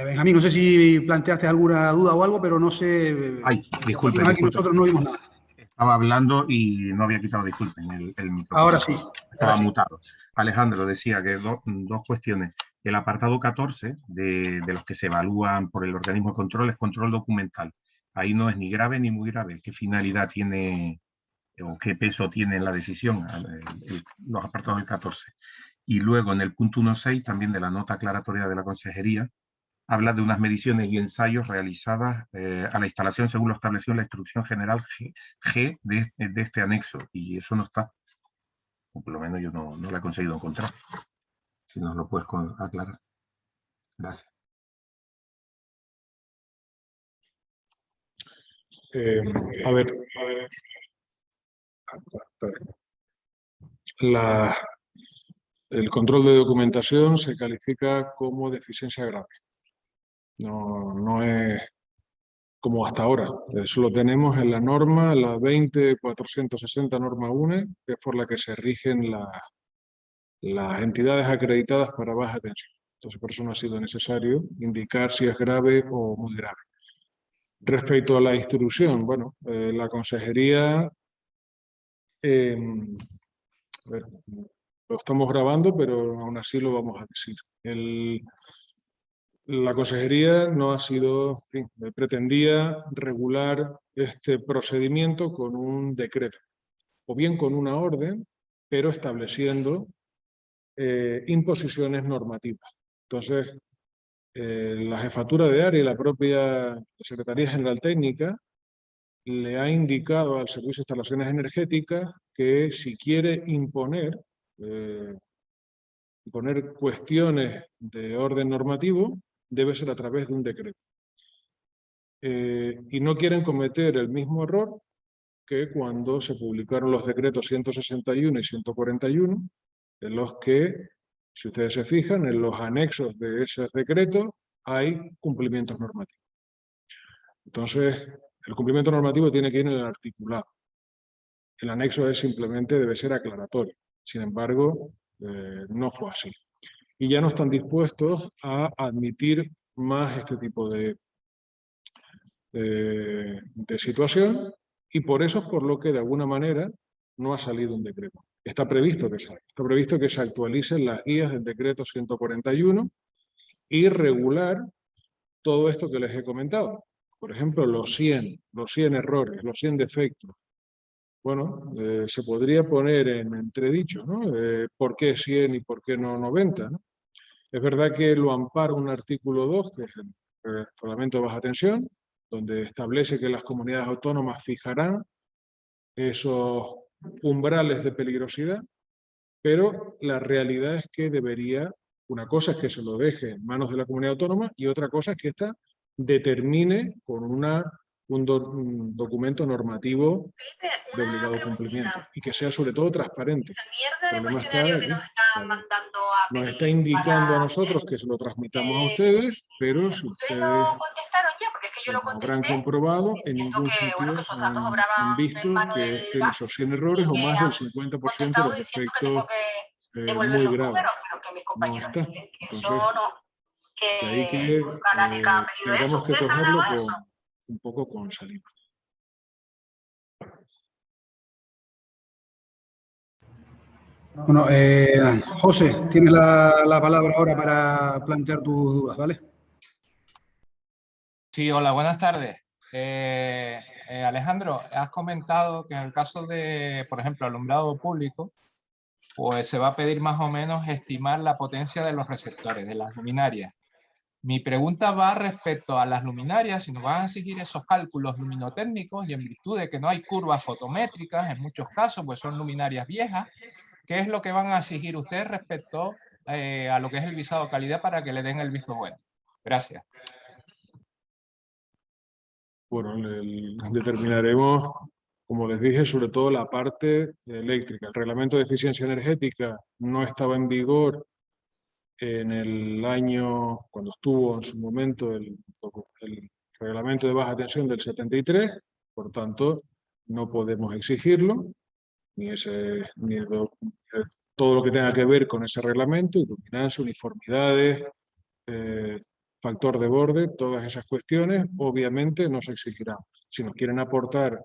Benjamín, no sé si planteaste alguna duda o algo, pero no sé. Ay, disculpe, Aquí disculpe. nosotros no vimos nada. Estaba hablando y no había quitado, disculpen, el micrófono. Ahora sí. Estaba mutado. Alejandro decía que dos cuestiones. El apartado 14 de los que se evalúan por el organismo de control es control documental. Ahí no es ni grave ni muy grave. ¿Qué finalidad tiene o qué peso tiene en la decisión los apartados del 14? Y luego en el punto 1.6 también de la nota aclaratoria de la Consejería habla de unas mediciones y ensayos realizadas a la instalación según lo establecido en la Instrucción General G de este anexo, y eso no está, o por lo menos yo no lo he conseguido encontrar. Si nos lo puedes aclarar. Gracias. A ver. El control de documentación se califica como deficiencia grave. No es como hasta ahora. Eso lo tenemos en la norma, la 20.460 norma UNE, que es por la que se rigen las entidades acreditadas para baja tensión. Entonces, por eso no ha sido necesario indicar si es grave o muy grave. Respecto a la instrucción, bueno, la consejería, a ver, lo estamos grabando, pero aún así lo vamos a decir. La consejería no ha sido, en fin, pretendía regular este procedimiento con un decreto, o bien con una orden, pero estableciendo imposiciones normativas. Entonces, la jefatura de área y la propia Secretaría General Técnica le ha indicado al Servicio de Instalaciones Energéticas que si quiere imponer cuestiones de orden normativo, debe ser a través de un decreto. Y no quieren cometer el mismo error que cuando se publicaron los decretos 161 y 141, en los que, si ustedes se fijan, en los anexos de esos decretos hay cumplimientos normativos. Entonces, el cumplimiento normativo tiene que ir en el articulado. El anexo debe ser aclaratorio. Sin embargo, no fue así. Y ya no están dispuestos a admitir más este tipo de situación, y por eso es por lo que de alguna manera no ha salido un decreto. Está previsto que salga. Está previsto que se actualicen las guías del decreto 141 y regular todo esto que les he comentado. Por ejemplo, los 100 errores, los 100 defectos. Bueno, se podría poner en entredicho, ¿no? ¿Por qué 100 y por qué no 90? ¿no? Es verdad que lo ampara un artículo 2, que es el reglamento de baja tensión, donde establece que las comunidades autónomas fijarán esos umbrales de peligrosidad, pero la realidad es que una cosa es que se lo deje en manos de la comunidad autónoma y otra cosa es que ésta determine con un documento normativo de obligado cumplimiento y que sea sobre todo transparente. El problema está aquí. Nos está indicando a nosotros que se lo transmitamos a ustedes, pero si ustedes habrán comprobado, en ningún sitio han visto que estén esos 100 errores o más del 50% de los defectos muy graves. No está. Entonces, de ahí que tengamos que cogerlo un poco con saliva. Bueno, José, tienes la palabra ahora para plantear tus dudas, ¿vale? Sí, hola, buenas tardes. Alejandro, has comentado que en el caso de, por ejemplo, alumbrado público, pues se va a pedir más o menos estimar la potencia de los receptores, de las luminarias. Mi pregunta va respecto a las luminarias, si nos van a exigir esos cálculos luminotécnicos y en virtud de que no hay curvas fotométricas en muchos casos, pues son luminarias viejas, ¿qué es lo que van a exigir ustedes respecto a lo que es el visado calidad para que le den el visto bueno? Gracias. Bueno, determinaremos, como les dije, sobre todo la parte eléctrica. El reglamento de eficiencia energética no estaba en vigor en el año, cuando estuvo en su momento el reglamento de baja tensión del 73, por tanto, no podemos exigirlo, ni todo lo que tenga que ver con ese reglamento, iluminancia, uniformidades, factor de borde, todas esas cuestiones, obviamente no se exigirán. Si nos quieren aportar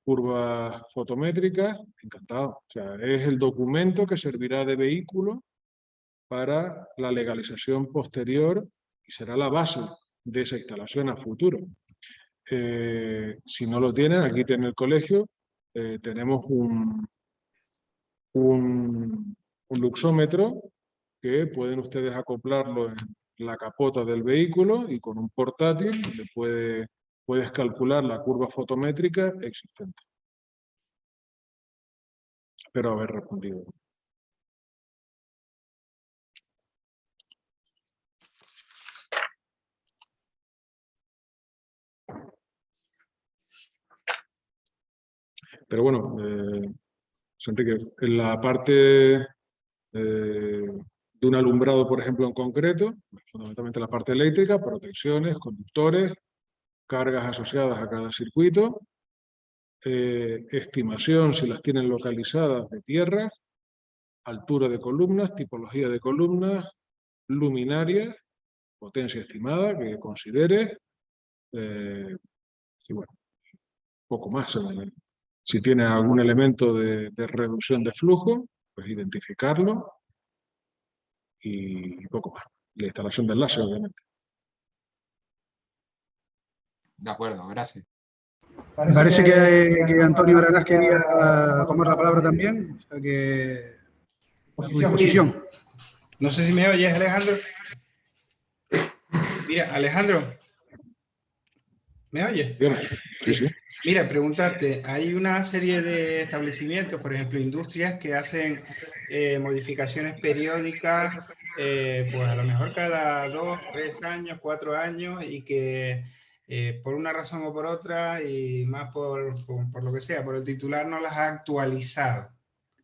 curvas fotométricas, encantado. O sea, es el documento que servirá de vehículo para la legalización posterior y será la base de esa instalación a futuro. Si no lo tienen, aquí en el colegio tenemos un luxómetro que pueden ustedes acoplarlo en la capota del vehículo y con un portátil le puedes calcular la curva fotométrica existente. Espero haber respondido. Pero bueno, Enrique, en la parte de un alumbrado, por ejemplo, en concreto, fundamentalmente la parte eléctrica, protecciones, conductores, cargas asociadas a cada circuito, estimación, si las tienen localizadas, de tierra, altura de columnas, tipología de columnas, luminarias, potencia estimada que consideres, y bueno, poco más. Si tiene algún elemento de reducción de flujo, pues identificarlo y poco más. La instalación del láser, obviamente. De acuerdo, gracias. Me parece que Antonio Aranás quería tomar la palabra también, o sea que a su disposición. No sé si me oyes, Alejandro. Mira, Alejandro, ¿me oyes? Sí, sí. Mira, preguntarte, hay una serie de establecimientos, por ejemplo, industrias que hacen modificaciones periódicas, pues a lo mejor cada 2, 3 años, 4 años, y que por una razón o por otra, y más por lo que sea, por el titular no las ha actualizado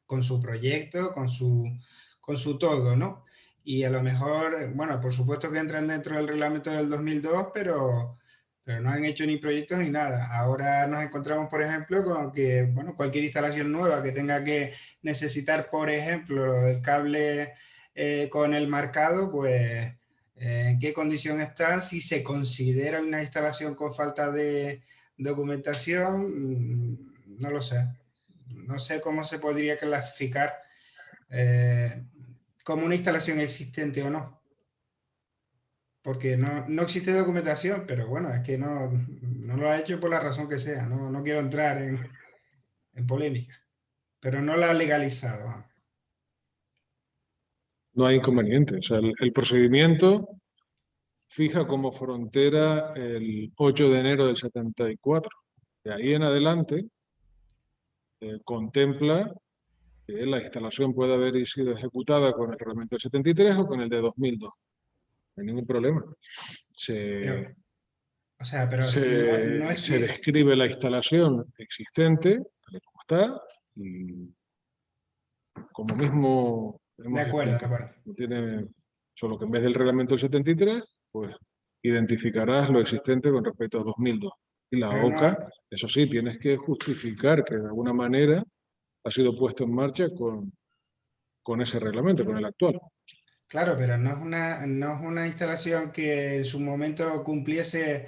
con su proyecto, con su todo, ¿no? Y a lo mejor, bueno, por supuesto que entran dentro del reglamento del 2002, pero no han hecho ni proyectos ni nada. Ahora nos encontramos, por ejemplo, con que, bueno, cualquier instalación nueva que tenga que necesitar, por ejemplo, el cable con el marcado, pues, ¿en qué condición está? Si se considera una instalación con falta de documentación, no lo sé. No sé cómo se podría clasificar como una instalación existente o no. Porque no existe documentación, pero bueno, es que no lo ha hecho por la razón que sea. No quiero entrar en polémica, pero no la ha legalizado. No hay inconveniente. O sea, el procedimiento fija como frontera el 8 de enero del 74. De ahí en adelante contempla que la instalación puede haber sido ejecutada con el reglamento del 73 o con el de 2002. No hay ningún problema. Pero, o sea, pero no es Se describe la instalación existente, tal y como está, y como mismo hemos de acuerdo, explicado. Solo que en vez del reglamento del 73, pues identificarás lo existente con respecto a 2002. Y la pero OCA, no, eso sí, tienes que justificar que de alguna manera ha sido puesto en marcha con ese reglamento, con el actual. claro, pero no es una instalación que en su momento cumpliese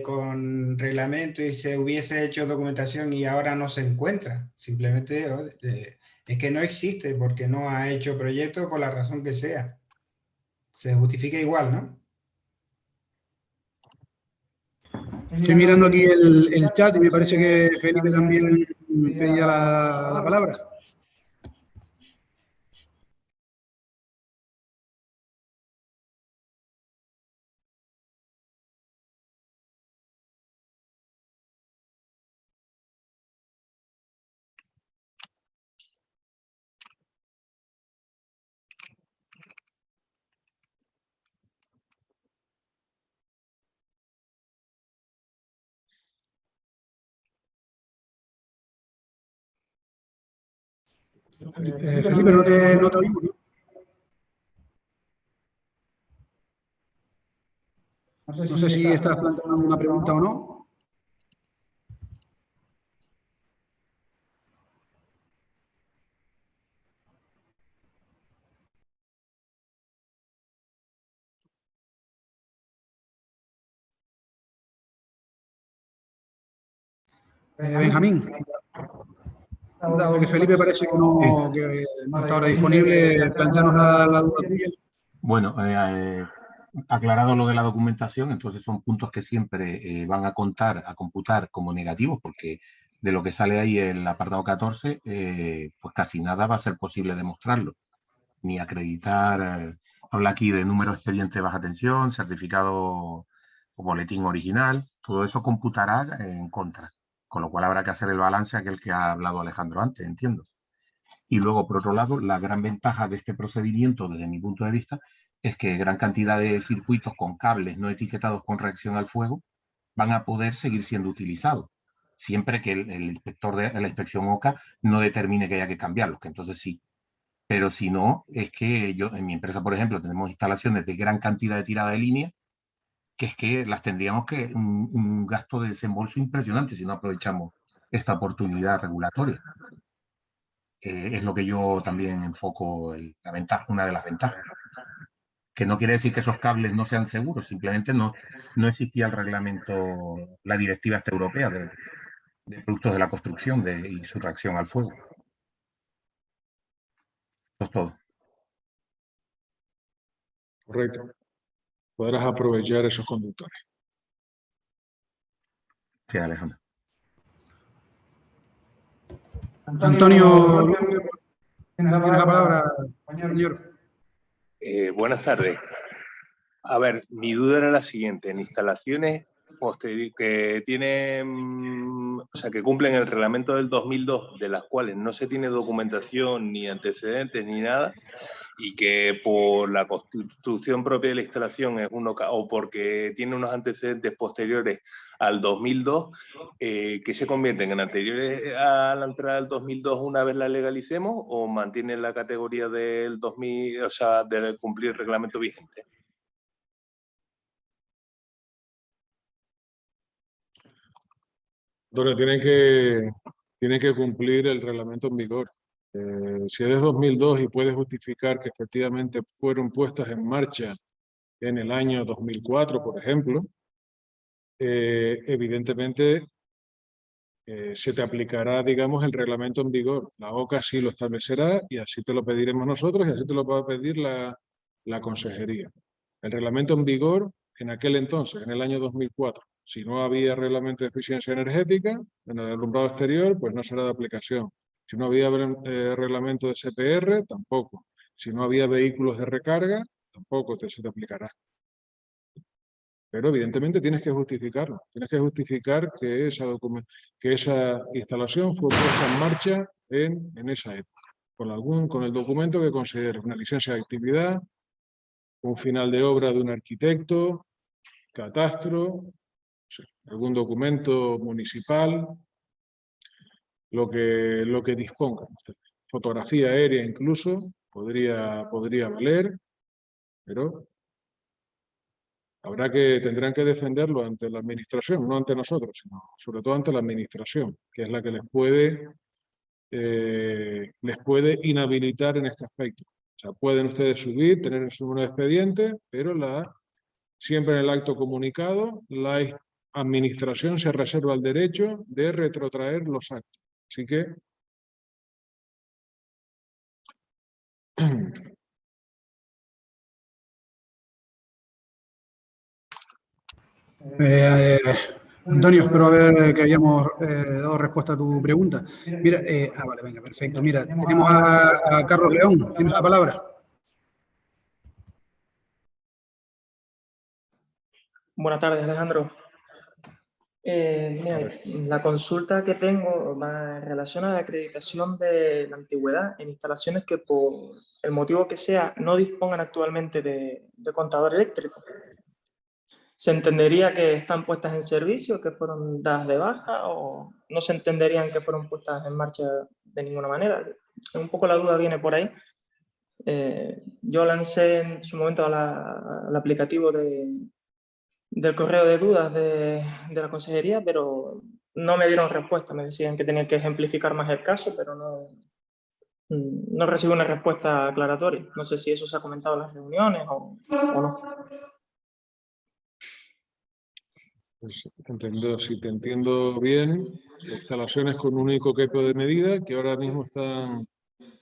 con reglamento y se hubiese hecho documentación y ahora no se encuentra. Simplemente es que no existe porque no ha hecho proyecto por la razón que sea. Se justifica igual, ¿no? Estoy mirando aquí el chat y me parece que Felipe también pedía la palabra. Felipe, no te oímos, ¿no? No sé si estás planteando una pregunta o no. Benjamín, dado que Felipe parece que no está ahora disponible, planteanos la duda tuya. Bueno, aclarado lo de la documentación, entonces son puntos que siempre van a computar como negativos, porque de lo que sale ahí el apartado 14, pues casi nada va a ser posible demostrarlo, ni acreditar, habla aquí de número de expediente de baja tensión, certificado o boletín original, todo eso computará en contra, con lo cual habrá que hacer el balance aquel que ha hablado Alejandro antes, entiendo. Y luego, por otro lado, la gran ventaja de este procedimiento, desde mi punto de vista, es que gran cantidad de circuitos con cables no etiquetados con reacción al fuego van a poder seguir siendo utilizados, siempre que el inspector de la inspección OCA no determine que haya que cambiarlos, que entonces sí. Pero si no, es que yo, en mi empresa, por ejemplo, tenemos instalaciones de gran cantidad de tirada de línea, que es que las tendríamos que un gasto de desembolso impresionante si no aprovechamos esta oportunidad regulatoria. Es lo que yo también enfoco, la ventaja, una de las ventajas. Que no quiere decir que esos cables no sean seguros, simplemente no existía el reglamento, la directiva esta europea de productos de la construcción y su reacción al fuego. Eso es todo. Correcto. Podrás aprovechar esos conductores. Sí, Alejandro. Antonio, tienes la palabra, compañero. Buenas tardes. A ver, mi duda era la siguiente. En instalaciones que tienen, o sea, que cumplen el reglamento del 2002, de las cuales no se tiene documentación ni antecedentes ni nada, y que por la construcción propia de la instalación es o porque tiene unos antecedentes posteriores al 2002, que se convierten en anteriores a la entrada del 2002 una vez la legalicemos, o mantienen la categoría del 2000, o sea, de cumplir el reglamento vigente. Antonio, tienen que cumplir el reglamento en vigor. Si es de 2002 y puedes justificar que efectivamente fueron puestas en marcha en el año 2004, por ejemplo, evidentemente se te aplicará, digamos, el reglamento en vigor. La OCA sí lo establecerá y así te lo pediremos nosotros y así te lo va a pedir la consejería. El reglamento en vigor en aquel entonces, en el año 2004, si no había reglamento de eficiencia energética en el alumbrado exterior, pues no será de aplicación. Si no había reglamento de CPR, tampoco. Si no había vehículos de recarga, tampoco se te aplicará. Pero evidentemente tienes que justificarlo. Tienes que justificar que esa instalación fue puesta en marcha en esa época. Con el documento que consideres, una licencia de actividad, un final de obra de un arquitecto, catastro, algún documento municipal, lo que disponga. Fotografía aérea incluso podría valer, pero tendrán que defenderlo ante la administración, no ante nosotros, sino sobre todo ante la administración, que es la que les puede inhabilitar en este aspecto. O sea, pueden ustedes subir, tener en su número de expediente, pero siempre en el acto comunicado, la administración se reserva el derecho de retrotraer los actos. Así que Antonio, espero haber que hayamos dado respuesta a tu pregunta. Mira, vale, venga, perfecto. Mira, tenemos a Carlos León, tienes la palabra. Buenas tardes, Alejandro. Mira, la consulta que tengo va en relación a la acreditación de la antigüedad en instalaciones que por el motivo que sea no dispongan actualmente de contador eléctrico. ¿Se entendería que están puestas en servicio, que fueron dadas de baja, o no se entenderían que fueron puestas en marcha de ninguna manera? Un poco la duda viene por ahí. Yo lancé en su momento al aplicativo del correo de dudas de la consejería, pero no me dieron respuesta. Me decían que tenía que ejemplificar más el caso, pero no recibí una respuesta aclaratoria. No sé si eso se ha comentado en las reuniones o no. Pues, si te entiendo bien, instalaciones con un único equipo de medida que ahora mismo están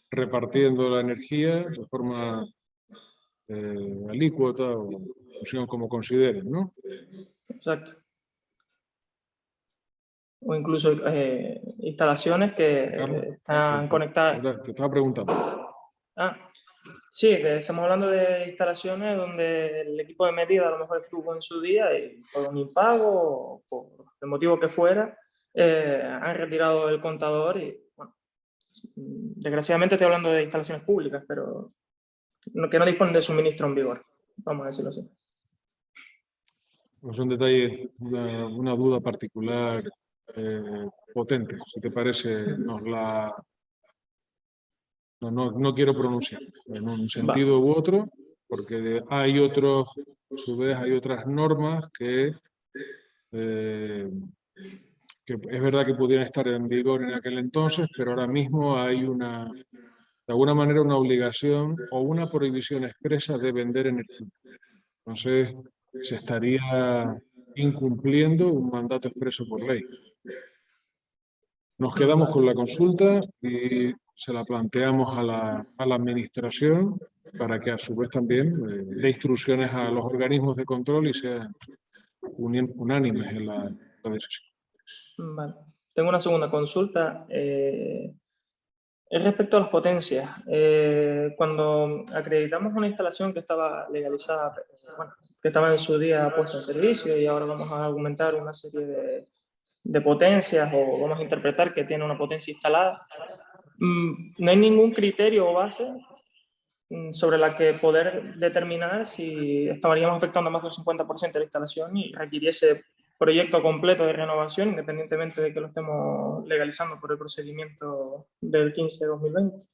repartiendo la energía de forma alícuota o función como consideren, ¿no? Exacto. O incluso instalaciones que Carlos, están conectadas. te estaba preguntando. Sí, estamos hablando de instalaciones donde el equipo de medida a lo mejor estuvo en su día y por un impago o por el motivo que fuera, han retirado el contador y, bueno, desgraciadamente estoy hablando de instalaciones públicas, pero que no disponen de suministro en vigor, vamos a decirlo así. No son detalles, una duda particular potente, si te parece, no quiero pronunciar en un sentido u otro, porque hay otros, a su vez hay otras normas que es verdad que pudieran estar en vigor en aquel entonces, pero ahora mismo hay de alguna manera una obligación o una prohibición expresa de vender energía. Entonces se estaría incumpliendo un mandato expreso por ley. Nos quedamos con la consulta y se la planteamos a la administración para que a su vez también dé instrucciones a los organismos de control y sean unánimes en la decisión. Vale. Tengo una segunda consulta. Es respecto a las potencias. Cuando acreditamos una instalación que estaba legalizada, bueno, que estaba en su día puesta en servicio y ahora vamos a aumentar una serie de potencias o vamos a interpretar que tiene una potencia instalada, no hay ningún criterio o base sobre la que poder determinar si estaríamos afectando a más del 50% de la instalación y requiriese proyecto completo de renovación, independientemente de que lo estemos legalizando por el procedimiento del 15 de 2020.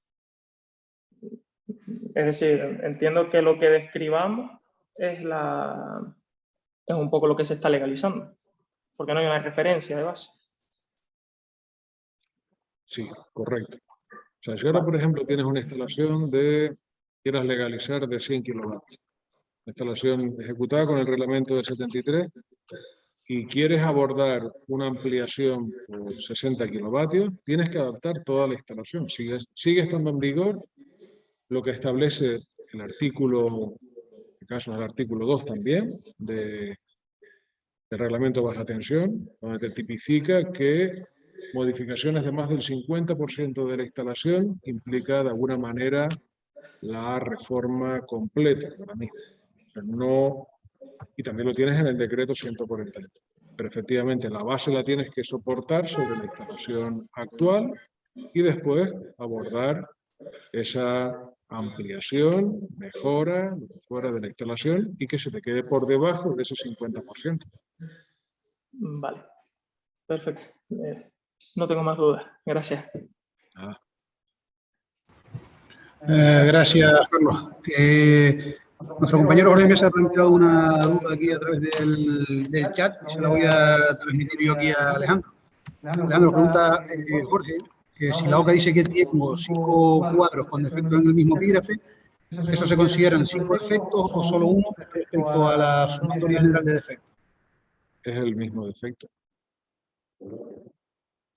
Es decir, entiendo que lo que describamos es un poco lo que se está legalizando, porque no hay una referencia de base. Sí, correcto. O sea, si ahora, por ejemplo, tienes una instalación quieras legalizar de 100 kilovatios, instalación ejecutada con el reglamento del 73, y quieres abordar una ampliación por 60 kilovatios, tienes que adaptar toda la instalación. Sigue estando en vigor lo que establece el artículo, en este caso el artículo 2 también, del reglamento de baja tensión, donde te tipifica que modificaciones de más del 50% de la instalación implica de alguna manera la reforma completa para mí. Y también lo tienes en el decreto 140. Pero efectivamente la base la tienes que soportar sobre la instalación actual y después abordar esa ampliación, mejora, fuera de la instalación y que se te quede por debajo de ese 50%. Vale, perfecto. No tengo más dudas. Gracias. Gracias, Carlos. Nuestro compañero Jorge Mesa ha planteado una duda aquí a través del chat y se la voy a transmitir yo aquí a Alejandro. Alejandro, pregunta Jorge que si la OCA dice que tengo 5 cuadros con defectos en el mismo epígrafe, ¿eso se consideran 5 defectos o solo uno respecto a la sumatoria general de defectos? Es el mismo defecto.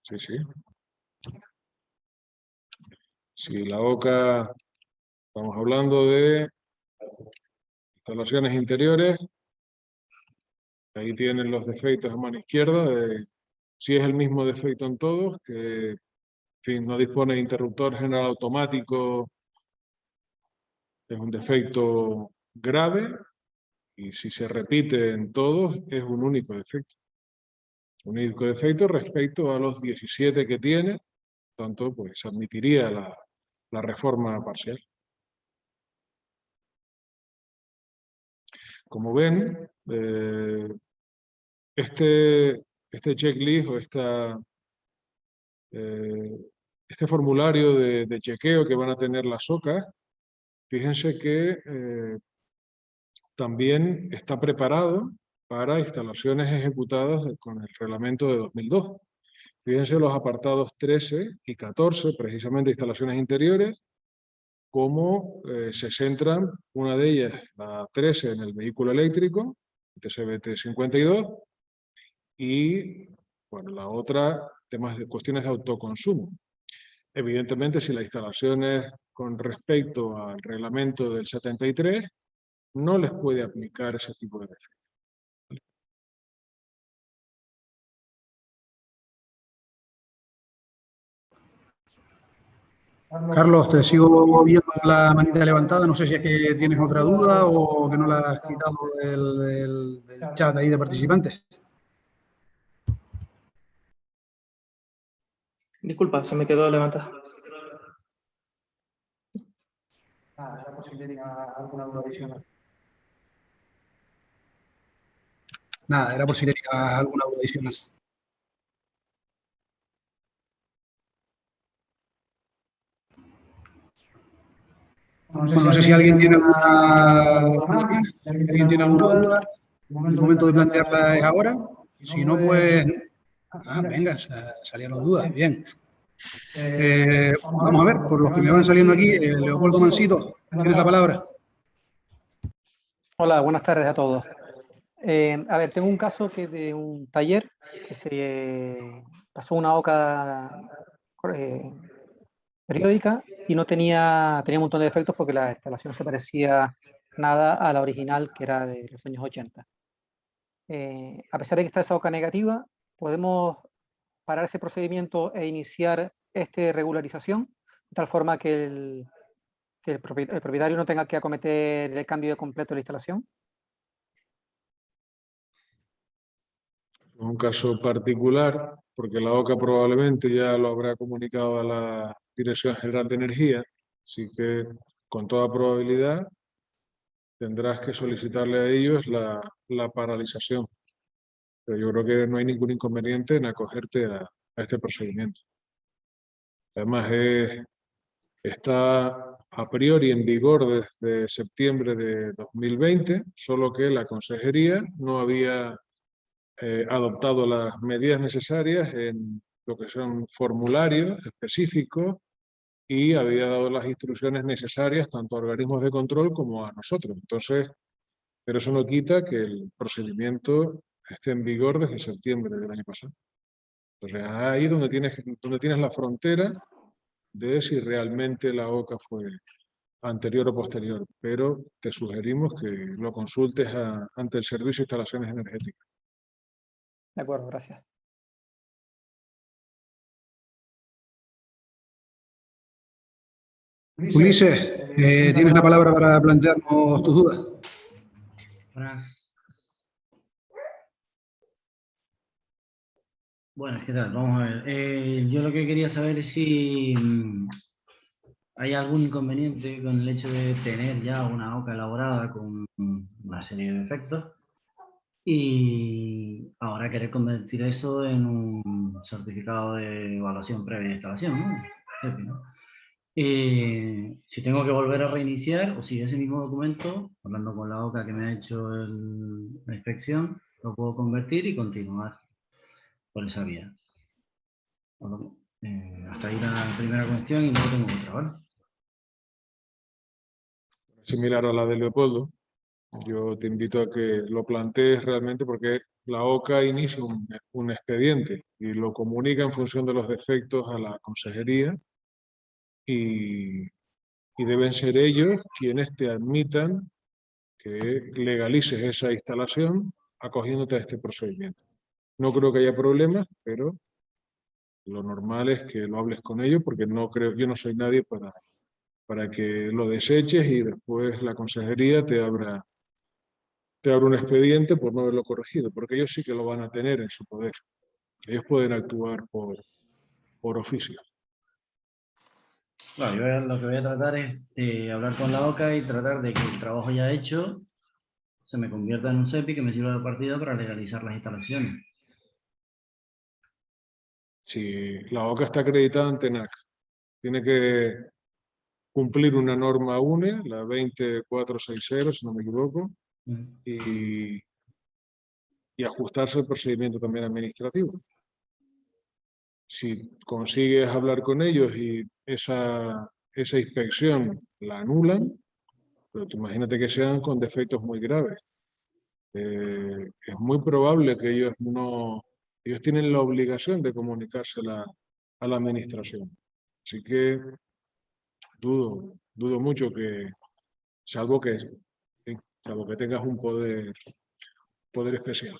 Sí, sí. Si la OCA, estamos hablando de instalaciones interiores, ahí tienen los defectos a mano izquierda, si es el mismo defecto en todos, que en fin, no dispone de interruptor general automático, es un defecto grave, y si se repite en todos, es un único defecto. Un único defecto respecto a los 17 que tiene, tanto pues admitiría la reforma parcial. Como ven, este checklist o este formulario de chequeo que van a tener las OCA, fíjense que también está preparado para instalaciones ejecutadas con el reglamento de 2002. Fíjense los apartados 13 y 14, precisamente instalaciones interiores, cómo se centran, una de ellas, la 13, en el vehículo eléctrico, TCBT 52, y bueno, la otra temas de cuestiones de autoconsumo. Evidentemente, si la instalación es con respecto al reglamento del 73, no les puede aplicar ese tipo de defectos. Carlos, te sigo viendo la manita levantada. No sé si es que tienes otra duda o que no la has quitado del chat ahí de participantes. Disculpa, se me quedó levantada. Era por si tenía alguna duda adicional. Nada, era por si tenía alguna duda adicional. Bueno, no sé si alguien tiene alguna duda. El momento de plantearla es ahora. Si no, pues... venga, salieron dudas. Bien. Vamos a ver, por los que me van saliendo aquí, Leopoldo Mansito, tienes la palabra. Hola, buenas tardes a todos. A ver, tengo un caso que de un taller que se pasó una OCA periódica y no tenía un montón de defectos porque la instalación se parecía nada a la original, que era de los años 80. A pesar de que está esa OCA negativa, podemos parar ese procedimiento e iniciar esta regularización, de tal forma que el propietario no tenga que acometer el cambio de completo de la instalación. Un caso particular, porque la OCA probablemente ya lo habrá comunicado a la Dirección General de Energía, así que con toda probabilidad tendrás que solicitarle a ellos la paralización. Pero yo creo que no hay ningún inconveniente en acogerte a este procedimiento. Además, está a priori en vigor desde septiembre de 2020, solo que la Consejería no había adoptado las medidas necesarias en lo que son formularios específicos y había dado las instrucciones necesarias tanto a organismos de control como a nosotros. Entonces, pero eso no quita que el procedimiento esté en vigor desde septiembre del año pasado. Entonces, ahí donde tienes la frontera de si realmente la OCA fue anterior o posterior, pero te sugerimos que lo consultes ante el Servicio de Instalaciones Energéticas. De acuerdo, gracias. Ulises, tienes la palabra para plantearnos tus dudas. Buenas. Buenas, ¿qué tal? Vamos a ver. Yo lo que quería saber es si hay algún inconveniente con el hecho de tener ya una OCA elaborada con una serie de defectos y ahora querer convertir eso en un certificado de evaluación previa de instalación, ¿no? CEPI, ¿no? Si tengo que volver a reiniciar o si ese mismo documento, hablando con la OCA que me ha hecho la inspección, lo puedo convertir y continuar por esa vía. Bueno, hasta ahí la primera cuestión y luego tengo otra, ¿vale? Similar a la de Leopoldo, yo te invito a que lo plantees realmente porque la OCA inicia un expediente y lo comunica en función de los defectos a la consejería y deben ser ellos quienes te admitan que legalices esa instalación acogiéndote a este procedimiento. No creo que haya problemas, pero lo normal es que lo hables con ellos porque yo no soy nadie para que lo deseches y después la consejería te abra un expediente por no haberlo corregido, porque ellos sí que lo van a tener en su poder. Ellos pueden actuar por oficio. Claro, yo lo que voy a tratar es hablar con la OCA y tratar de que el trabajo ya hecho se me convierta en un CEPI que me sirva de partida para legalizar las instalaciones. Si la OCA está acreditada ante ENAC, tiene que cumplir una norma UNE, la 20460, si no me equivoco, y ajustarse al procedimiento también administrativo. Si consigues hablar con ellos y esa inspección la anulan, pero tú imagínate que sean con defectos muy graves. Es muy probable que ellos no ellos tienen la obligación de comunicársela a la administración. Así que dudo mucho que, salvo que tengas un poder especial.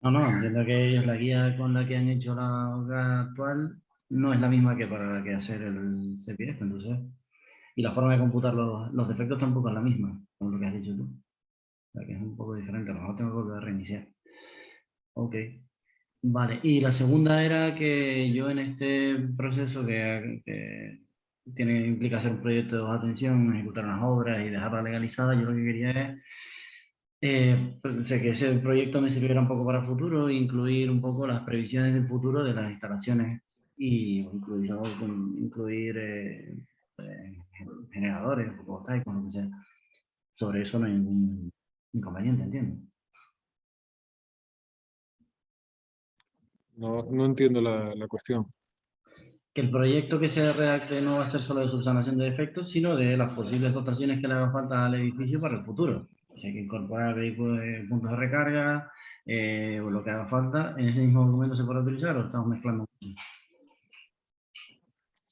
No, entiendo que ellos la guía con la que han hecho la obra actual no es la misma que para la que hacer el CPF, entonces, y la forma de computar los defectos tampoco es la misma, como lo que has dicho tú. O sea, que es un poco diferente, a lo mejor tengo que volver a reiniciar. Ok, vale. Y la segunda era que yo en este proceso que implica hacer un proyecto de atención, ejecutar unas obras y dejarla legalizada, yo lo que quería es pensé que ese proyecto me sirviera un poco para el futuro, incluir un poco las previsiones del futuro de las instalaciones y incluir generadores, fotovoltaicos, lo que sea. Sobre eso no hay ningún inconveniente, entiendo. No entiendo la cuestión. Que el proyecto que se redacte no va a ser solo de subsanación de defectos, sino de las posibles dotaciones que le hagan falta al edificio para el futuro. O sea, que incorporar vehículos, puntos de recarga, o lo que haga falta, en ese mismo documento se puede utilizar o estamos mezclando. Sí,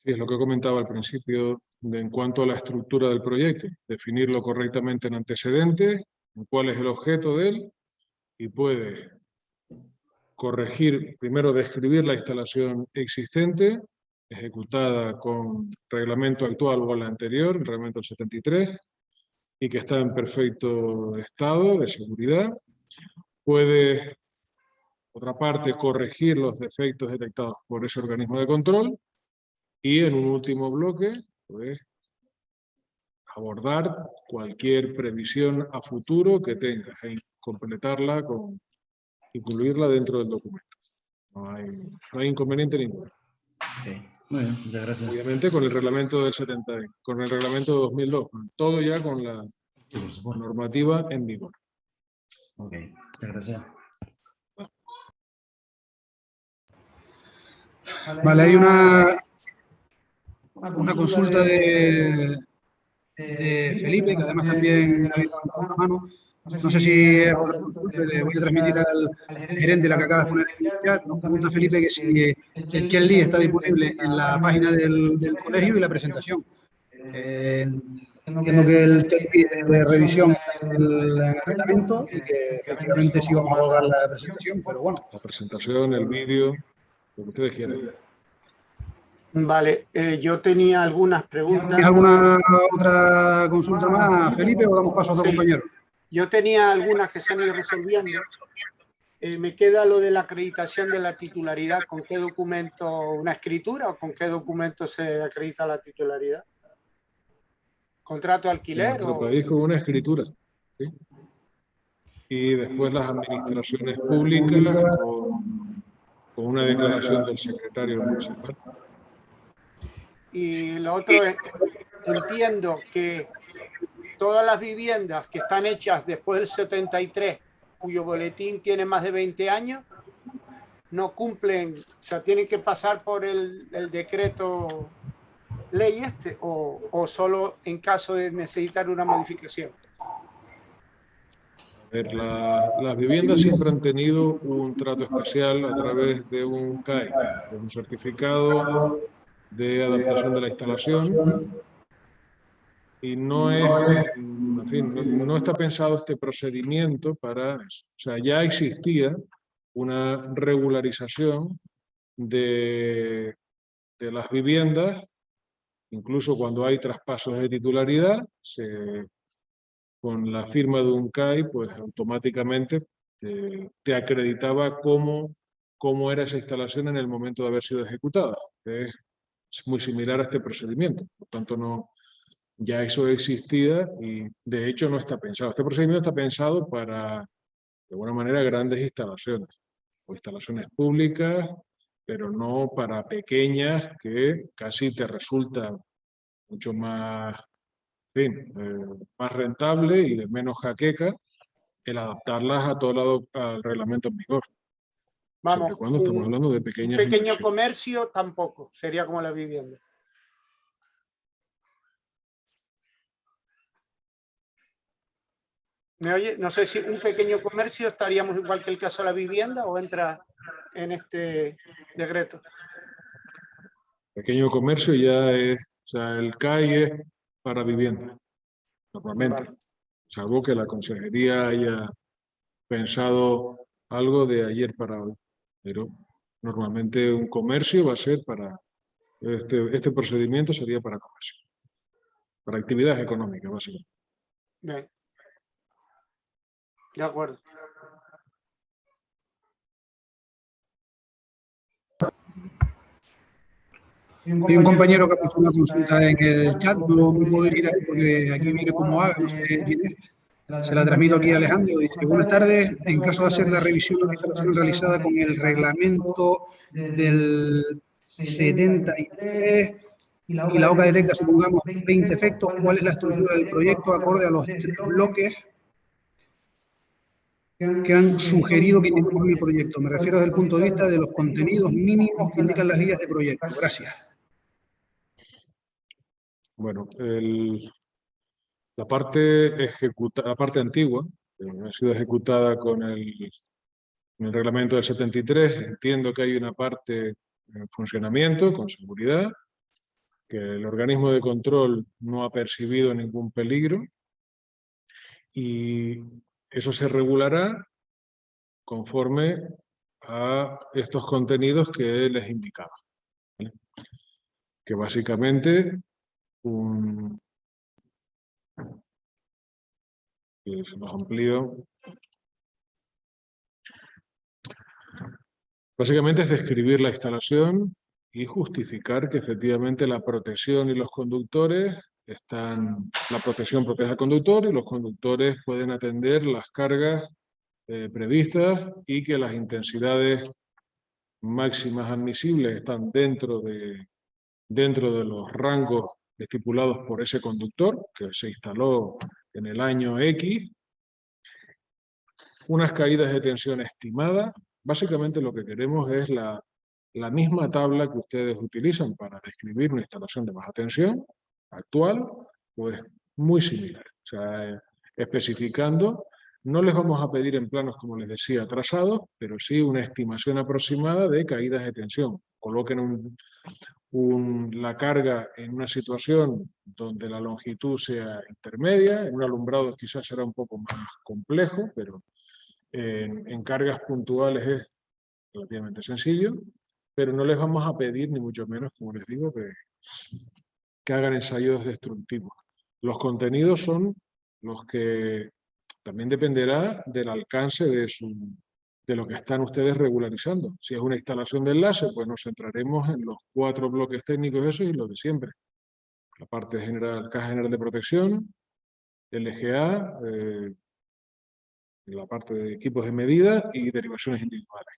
es lo que comentaba al principio en cuanto a la estructura del proyecto. Definirlo correctamente en antecedentes, cuál es el objeto de él, y puede corregir, primero describir la instalación existente, ejecutada con reglamento actual o el anterior, el reglamento del 73, y que está en perfecto estado de seguridad. Puede, otra parte, corregir los defectos detectados por ese organismo de control, y en un último bloque, pues, abordar cualquier previsión a futuro que tengas e completarla, incluirla dentro del documento. No hay inconveniente ninguno. Okay. Muy bien, muchas gracias. Obviamente con el reglamento del 70, con el reglamento de 2002, todo ya con la normativa en vigor. Ok, muchas gracias. Vale, hay una consulta de Felipe, que además también ha visto una mano. No sé si es otra consulta, le voy a transmitir al gerente la que acabas de poner en el chat. Nos pregunta Felipe que si el QLD está disponible en la página del colegio y la presentación. Entiendo que el QLD de revisión está en el reglamento y que efectivamente sí vamos a abordar la presentación, pero bueno. La presentación, el vídeo, lo que ustedes quieran. Vale, yo tenía algunas preguntas. ¿Tienes alguna otra consulta más, Felipe, o damos paso a otro compañero? Yo tenía algunas que se han ido resolviendo. Me queda lo de la acreditación de la titularidad. ¿Con qué documento? ¿Una escritura o con qué documento se acredita la titularidad? ¿Contrato de alquiler? En nuestro país con una escritura. ¿Sí? Y después las administraciones públicas con una declaración del secretario municipal. Y lo otro es, entiendo que todas las viviendas que están hechas después del 73, cuyo boletín tiene más de 20 años, no cumplen, o sea, tienen que pasar por el decreto ley o solo en caso de necesitar una modificación. A ver, las viviendas siempre han tenido un trato especial a través de un CAI, de un certificado de adaptación de la instalación, y no es, en fin, no está pensado este procedimiento para eso. O sea, ya existía una regularización de las viviendas, incluso cuando hay traspasos de titularidad, con la firma de un CAI, pues automáticamente te acreditaba cómo era esa instalación en el momento de haber sido ejecutada. Es muy similar a este procedimiento, por tanto ya eso existía y de hecho no está pensado. Este procedimiento está pensado para, de alguna manera, grandes instalaciones o instalaciones públicas, pero no para pequeñas que casi te resulta mucho más, en fin, más rentable y de menos jaqueca el adaptarlas a todo al reglamento en vigor. Vamos, siempre y cuando estamos hablando de pequeñas un pequeño inversiones. comercio tampoco, sería como la vivienda. ¿Me oye? No sé si un pequeño comercio estaríamos igual que el caso de la vivienda o entra en este decreto. Pequeño comercio ya es, o sea, el CAI es para vivienda, normalmente, Vale. salvo que la consejería haya pensado algo de ayer para hoy, pero normalmente un comercio va a ser para, este procedimiento sería para comercio, para actividades económicas, básicamente. Bien. De acuerdo. Hay un compañero que ha puesto una consulta en el chat, no me puedo ir a él porque aquí viene como haga, no sé quién es. Se la transmito aquí a Alejandro. Dice, buenas tardes. En caso de hacer la revisión de la instalación realizada con el reglamento del 73 y la OCA detecta, supongamos, 20 efectos, ¿cuál es la estructura del proyecto acorde a los 3 bloques que han sugerido que indiquemos en el proyecto? Me refiero desde el punto de vista de los contenidos mínimos que indican las guías de proyecto. Gracias. Bueno, la parte la parte antigua, que ha sido ejecutada con el reglamento del 73, entiendo que hay una parte en funcionamiento, con seguridad, que el organismo de control no ha percibido ningún peligro, y eso se regulará conforme a estos contenidos que les indicaba, ¿vale? Que básicamente que se los amplío. Básicamente es describir la instalación y justificar que efectivamente la protección y los conductores la protección protege al conductor y los conductores pueden atender las cargas previstas y que las intensidades máximas admisibles están dentro de los rangos estipulados por ese conductor que se instaló en el año X, unas caídas de tensión estimadas. Básicamente lo que queremos es la misma tabla que ustedes utilizan para describir una instalación de baja tensión actual, pues muy similar. O sea, especificando, no les vamos a pedir en planos, como les decía, trazados, pero sí una estimación aproximada de caídas de tensión. Coloquen la carga en una situación donde la longitud sea intermedia, en un alumbrado quizás será un poco más complejo, pero en cargas puntuales es relativamente sencillo, pero no les vamos a pedir, ni mucho menos, como les digo, que hagan ensayos destructivos. Los contenidos son los que también dependerá del alcance de lo que están ustedes regularizando. Si es una instalación de enlace, pues nos centraremos en los 4 bloques técnicos esos y los de siempre. La parte general, caja general de protección, LGA, la parte de equipos de medida y derivaciones individuales.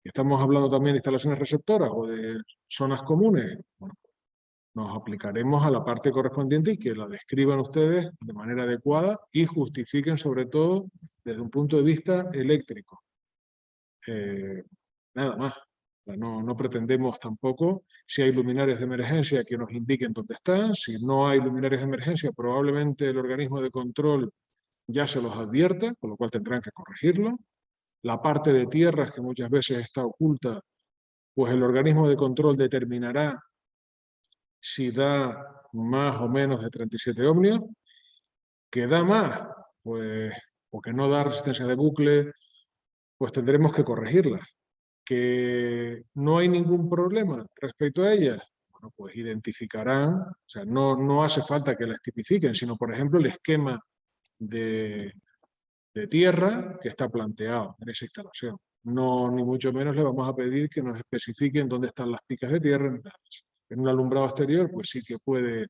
¿Estamos hablando también de instalaciones receptoras o de zonas comunes? Bueno, nos aplicaremos a la parte correspondiente y que la describan ustedes de manera adecuada y justifiquen sobre todo desde un punto de vista eléctrico. Nada más. No pretendemos tampoco, si hay luminarias de emergencia, que nos indiquen dónde están. Si no hay luminarias de emergencia, probablemente el organismo de control ya se los advierta, con lo cual tendrán que corregirlo. La parte de tierras, que muchas veces está oculta, pues el organismo de control determinará si da más o menos de 37 ohmios. Que da más, pues, o que no da resistencia de bucle, pues tendremos que corregirlas. Que no hay ningún problema respecto a ellas, bueno, pues identificarán, o sea, no hace falta que las tipifiquen, sino, por ejemplo, el esquema de tierra que está planteado en esa instalación. No, ni mucho menos le vamos a pedir que nos especifiquen dónde están las picas de tierra. En un alumbrado exterior, pues sí que pueden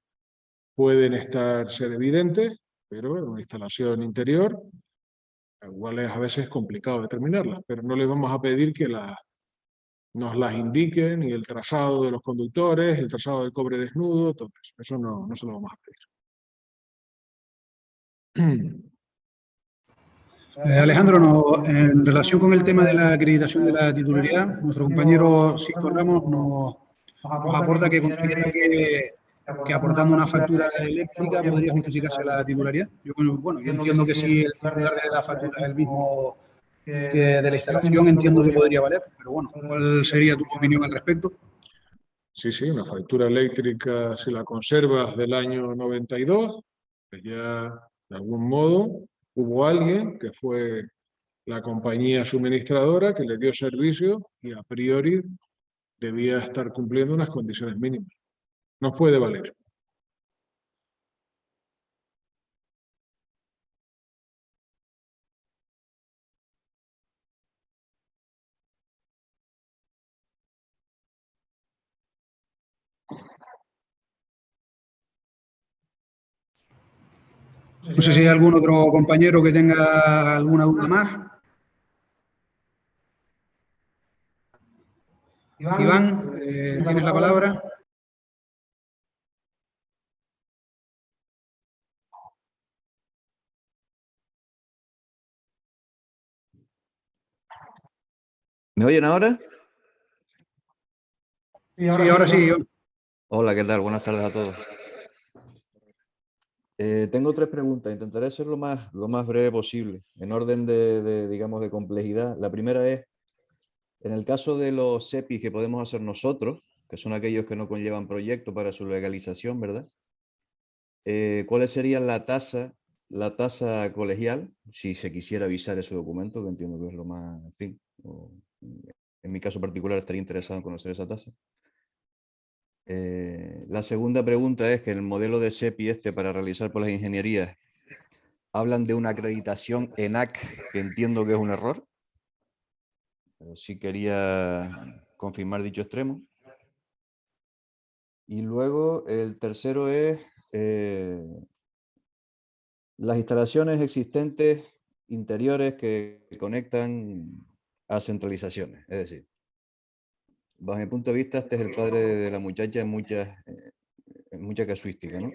ser evidentes, pero en una instalación interior, igual a veces es complicado determinarlas, pero no les vamos a pedir que nos las indiquen, y el trazado de los conductores, el trazado del cobre desnudo, todo eso. Eso no se lo vamos a pedir. Alejandro, en relación con el tema de la acreditación de la titularidad, nuestro compañero Sisto Ramos nos aporta que considera que aportando una factura eléctrica podría justificarse la titularidad. Yo entiendo que si el titular de la factura es el mismo que de la instalación, entiendo que podría valer, pero bueno, ¿cuál sería tu opinión al respecto? Sí, sí, una factura eléctrica, si la conservas del año 92, pues ya de algún modo hubo alguien que fue la compañía suministradora que le dio servicio y a priori debía estar cumpliendo unas condiciones mínimas. Nos puede valer. No sé si hay algún otro compañero que tenga alguna duda más. Iván, tienes la palabra. ¿Me oyen ahora? Sí, ahora sí. Hola, ¿qué tal? Buenas tardes a todos. Tengo 3 preguntas. Intentaré ser lo más breve posible, en orden digamos, de complejidad. La primera es, en el caso de los SEPIs que podemos hacer nosotros, que son aquellos que no conllevan proyecto para su legalización, ¿verdad? ¿Cuáles serían la tasa colegial, si se quisiera visar ese documento, que entiendo que es lo más, en fin, en mi caso particular estaría interesado en conocer esa tasa? La segunda pregunta es que en el modelo de SEPI para realizar por las ingenierías hablan de una acreditación ENAC, que entiendo que es un error, pero sí quería confirmar dicho extremo. Y luego el tercero es las instalaciones existentes interiores que conectan a centralizaciones, es decir, bajo mi punto de vista, este es el padre de la muchacha en mucha casuística, ¿no?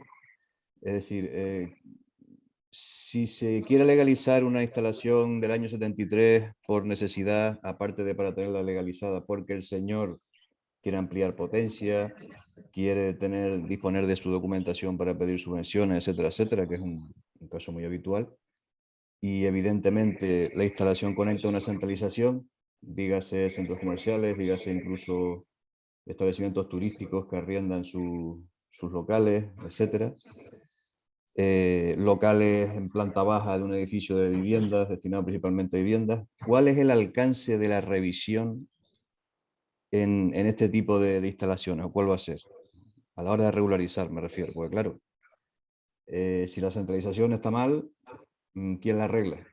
Es decir, si se quiere legalizar una instalación del año 73 por necesidad, aparte de para tenerla legalizada, porque el señor quiere ampliar potencia, quiere disponer de su documentación para pedir subvenciones, etcétera, etcétera, que es un caso muy habitual, y evidentemente la instalación conecta una centralización, dígase centros comerciales, dígase incluso establecimientos turísticos que arriendan sus locales, etcétera. Locales en planta baja de un edificio de viviendas, destinado principalmente a viviendas. ¿Cuál es el alcance de la revisión en este tipo de instalaciones? ¿O cuál va a ser? A la hora de regularizar, me refiero, porque claro, si la centralización está mal, ¿quién la arregla?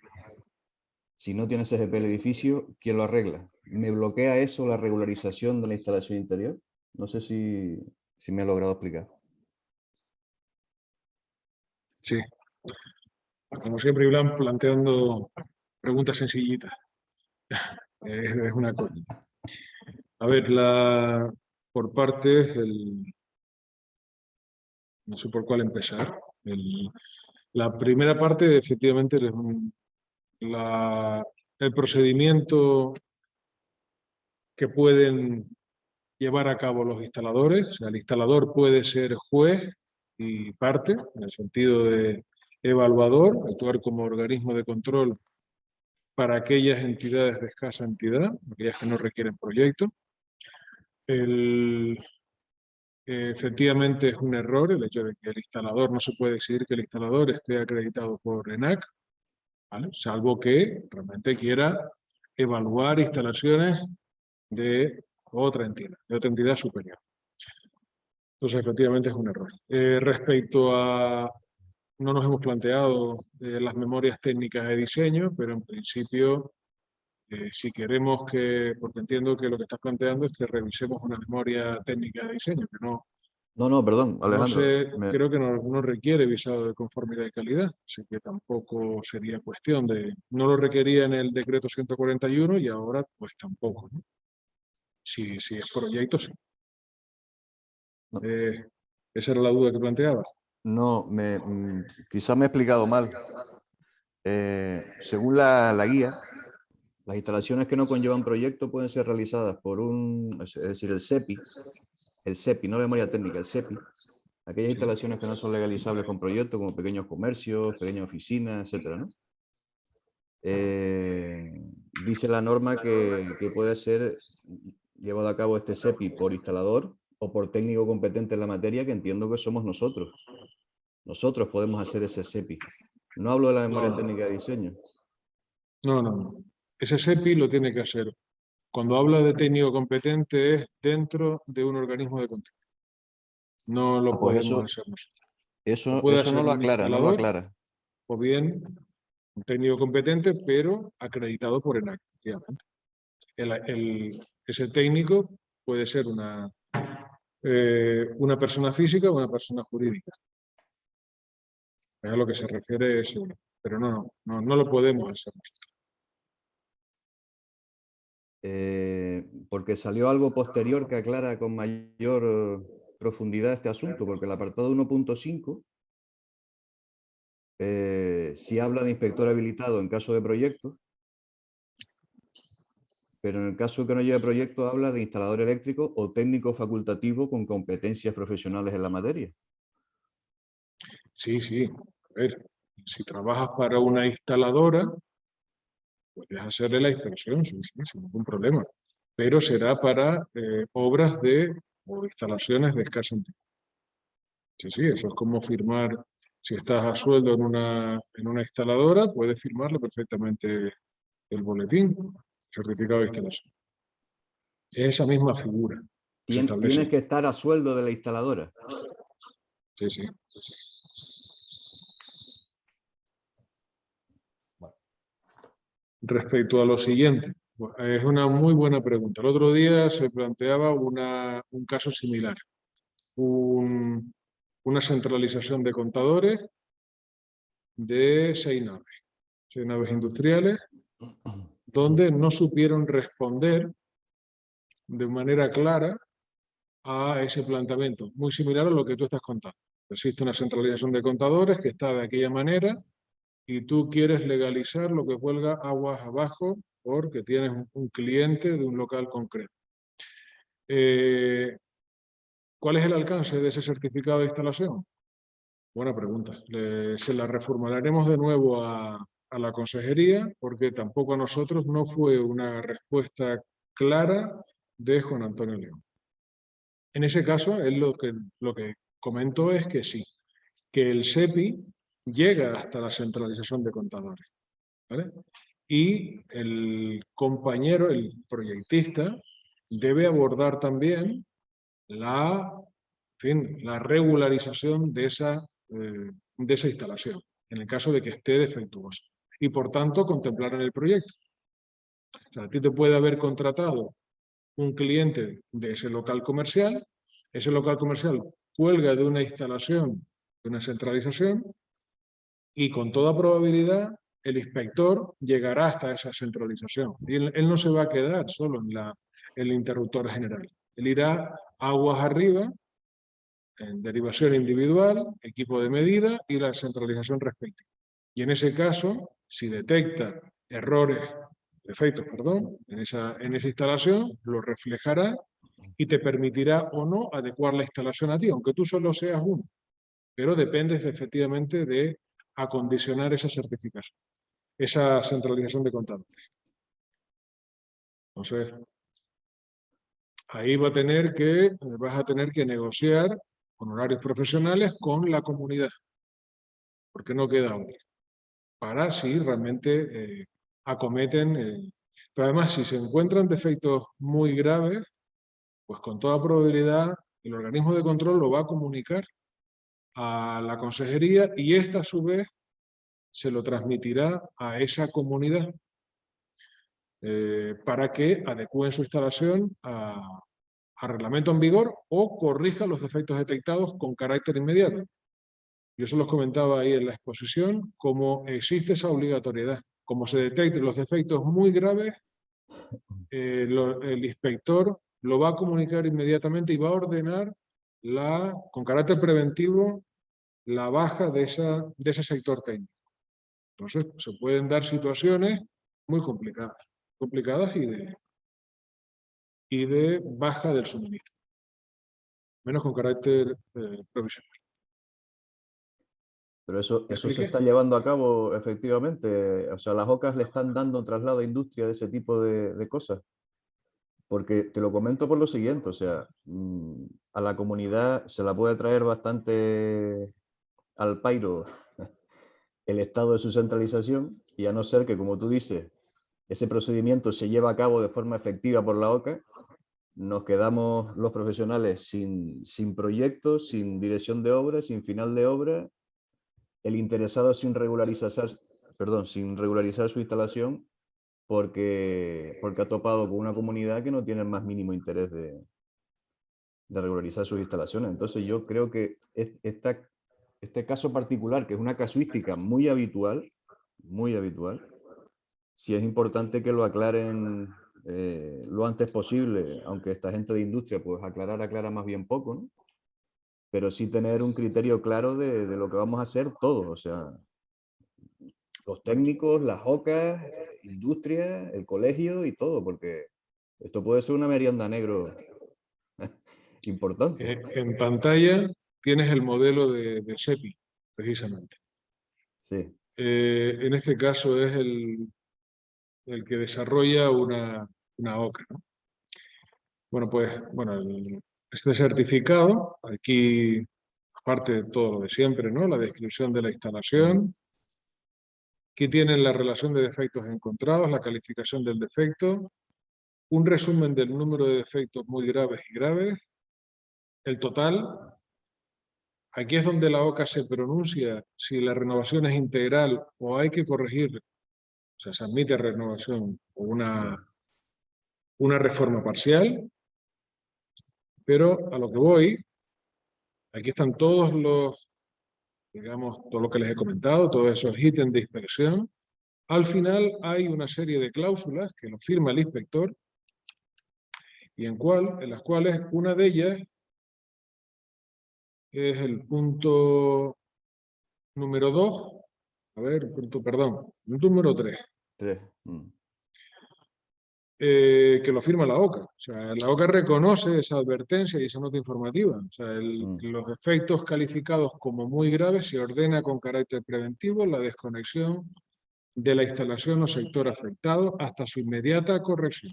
Si no tiene CGP el edificio, ¿quién lo arregla? ¿Me bloquea eso la regularización de la instalación interior? No sé si me he logrado explicar. Sí. Como siempre, Iván, planteando preguntas sencillitas. Es una cosa. A ver, por partes, no sé por cuál empezar. La primera parte, efectivamente, el procedimiento que pueden llevar a cabo los instaladores. O sea, el instalador puede ser juez y parte, en el sentido de evaluador, actuar como organismo de control para aquellas entidades de escasa entidad, aquellas que no requieren proyecto. Efectivamente es un error el hecho de que el instalador, no se puede exigir que el instalador esté acreditado por ENAC, ¿vale? Salvo que realmente quiera evaluar instalaciones de otra entidad superior. Entonces, efectivamente es un error. Respecto a, no nos hemos planteado las memorias técnicas de diseño, pero en principio, si queremos porque entiendo que lo que estás planteando es que revisemos una memoria técnica de diseño, que no... No, perdón, Alejandro. Creo que no requiere visado de conformidad y calidad, así que tampoco sería cuestión de... No lo requería en el decreto 141 y ahora pues tampoco, ¿no? Si es proyecto, sí. No. ¿Esa era la duda que planteaba? No, quizás me he explicado mal. Según la guía, las instalaciones que no conllevan proyecto pueden ser realizadas por es decir, el SEPI, no la memoria técnica, el SEPI, Aquellas instalaciones que no son legalizables con proyecto, como pequeños comercios, pequeñas oficinas, etcétera, ¿no? Dice la norma que puede ser llevado a cabo este SEPI por instalador o por técnico competente en la materia, que entiendo que somos nosotros. Nosotros podemos hacer ese SEPI. No hablo de la memoria técnica de diseño. No. Ese SEPI lo tiene que hacer. Cuando habla de técnico competente es dentro de un organismo de control. No lo Pues podemos hacer nosotros. Eso no lo aclara, no lo aclara. O bien un técnico competente, pero acreditado por ENAC, efectivamente. Ese técnico puede ser una persona física o una persona jurídica. Es a lo que se refiere eso. Pero no lo podemos hacer nosotros. Porque salió algo posterior que aclara con mayor profundidad este asunto, porque el apartado 1.5 sí habla de inspector habilitado en caso de proyectos, pero en el caso que no lleve proyecto habla de instalador eléctrico o técnico facultativo con competencias profesionales en la materia. Sí. A ver, si trabajas para una instaladora, puedes hacerle la inspección sin ningún problema, pero será para obras o instalaciones de escasa antigüedad. Sí, eso es como firmar, si estás a sueldo en una instaladora, puedes firmarle perfectamente el boletín, certificado de instalación. Es esa misma figura. Tienes que estar a sueldo de la instaladora. Sí. Respecto a lo siguiente, es una muy buena pregunta. El otro día se planteaba un caso similar. Una centralización de contadores de 6 naves industriales, donde no supieron responder de manera clara a ese planteamiento, muy similar a lo que tú estás contando. Existe una centralización de contadores que está de aquella manera y tú quieres legalizar lo que cuelga aguas abajo porque tienes un cliente de un local concreto. ¿Cuál es el alcance de ese certificado de instalación? Buena pregunta. Se la reformularemos de nuevo a la consejería, porque tampoco a nosotros no fue una respuesta clara de Juan Antonio León. En ese caso, él lo que comentó es que sí, que el SEPI llega hasta la centralización de contadores, ¿vale? Y el compañero, el proyectista, debe abordar también la regularización de esa instalación, en el caso de que esté defectuosa. Y por tanto, contemplar en el proyecto. O sea, a ti te puede haber contratado un cliente de ese local comercial cuelga de una instalación, de una centralización, y con toda probabilidad el inspector llegará hasta esa centralización. Y él no se va a quedar solo en el interruptor general. Él irá aguas arriba, en derivación individual, equipo de medida y la centralización respectiva. Y en ese caso, si detecta defectos, en esa instalación, lo reflejará y te permitirá o no adecuar la instalación a ti, aunque tú solo seas uno. Pero dependes efectivamente de acondicionar esa certificación, esa centralización de contadores. Entonces, ahí vas a tener que negociar honorarios profesionales con la comunidad, porque no queda otra, para si realmente acometen. Pero además, si se encuentran defectos muy graves, pues con toda probabilidad el organismo de control lo va a comunicar a la consejería y esta a su vez se lo transmitirá a esa comunidad para que adecúen su instalación a reglamento en vigor o corrija los defectos detectados con carácter inmediato. Yo se los comentaba ahí en la exposición, como existe esa obligatoriedad. Como se detecten los defectos muy graves, el inspector lo va a comunicar inmediatamente y va a ordenar con carácter preventivo la baja de ese sector técnico. Entonces, se pueden dar situaciones muy complicadas y de baja del suministro. menos con carácter provisional. Pero eso se expliqué? está llevando a cabo efectivamente. O sea, las OCAs le están dando traslado a industria de ese tipo de cosas. Porque te lo comento por lo siguiente, o sea, a la comunidad se la puede traer bastante al pairo el estado de su centralización, y a no ser que, como tú dices, ese procedimiento se lleva a cabo de forma efectiva por la OCA, nos quedamos los profesionales sin proyectos, sin dirección de obra, sin final de obra, el interesado sin regularizar su instalación porque ha topado con una comunidad que no tiene el más mínimo interés de regularizar sus instalaciones. Entonces yo creo que este caso particular, que es una casuística muy habitual, sí es importante que lo aclaren lo antes posible, aunque esta gente de industria pues aclara más bien poco, ¿no? Pero sí tener un criterio claro de lo que vamos a hacer todos, o sea, los técnicos, las OCAs, industria, el colegio y todo, porque esto puede ser una merienda negro importante. En pantalla tienes el modelo de SEPI, precisamente. Sí. En este caso es el que desarrolla una OCA, ¿no? Bueno, pues este certificado, aquí, aparte de todo lo de siempre, ¿no? La descripción de la instalación. Aquí tienen la relación de defectos encontrados, la calificación del defecto, un resumen del número de defectos muy graves y graves, el total. Aquí es donde la OCA se pronuncia si la renovación es integral o hay que corregir, o sea, se admite renovación o una reforma parcial. Pero a lo que voy, aquí están todos los, digamos, todo lo que les he comentado, todos esos ítems de inspección. Al final hay una serie de cláusulas que lo firma el inspector y en las cuales una de ellas es el punto número 2, punto número 3. Que lo firma la OCA. O sea, la OCA reconoce esa advertencia y esa nota informativa. O sea, los defectos calificados como muy graves se ordena con carácter preventivo la desconexión de la instalación o sector afectado hasta su inmediata corrección.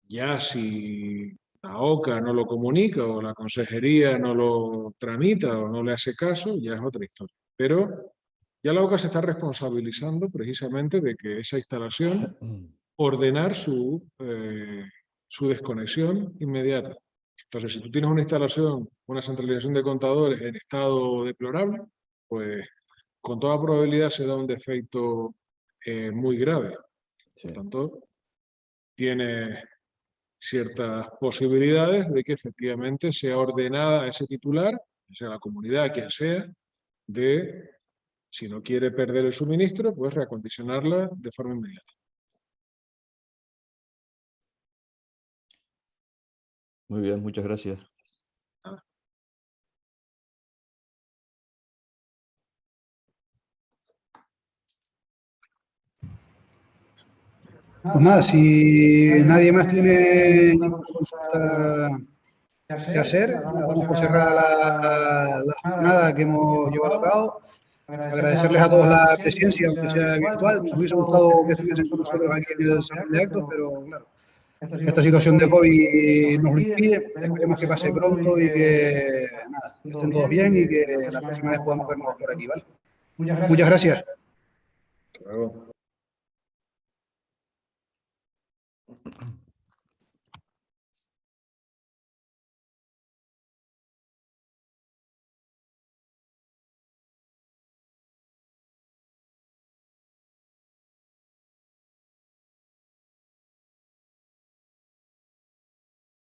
Ya si la OCA no lo comunica o la consejería no lo tramita o no le hace caso, ya es otra historia. Pero ya la OCA se está responsabilizando precisamente de que esa instalación ordenar su desconexión inmediata. Entonces, si tú tienes una instalación, una centralización de contadores en estado deplorable, pues con toda probabilidad se da un defecto muy grave. Por tanto, tiene ciertas posibilidades de que efectivamente sea ordenada a ese titular, sea la comunidad, quien sea, de, si no quiere perder el suministro, pues reacondicionarla de forma inmediata. Muy bien, muchas gracias. Pues nada, si nadie más tiene ninguna consulta que hacer, damos por cerrada la jornada que hemos llevado a cabo. Agradecerles a todos la presencia, aunque sea virtual. Nos hubiese gustado que estuviesen con nosotros aquí en el salón de actos, pero claro, esta situación de COVID nos lo impide. Esperemos que pase pronto y que nada, estén todos bien y que la próxima vez podamos vernos por aquí, ¿vale? Muchas gracias. Hasta luego.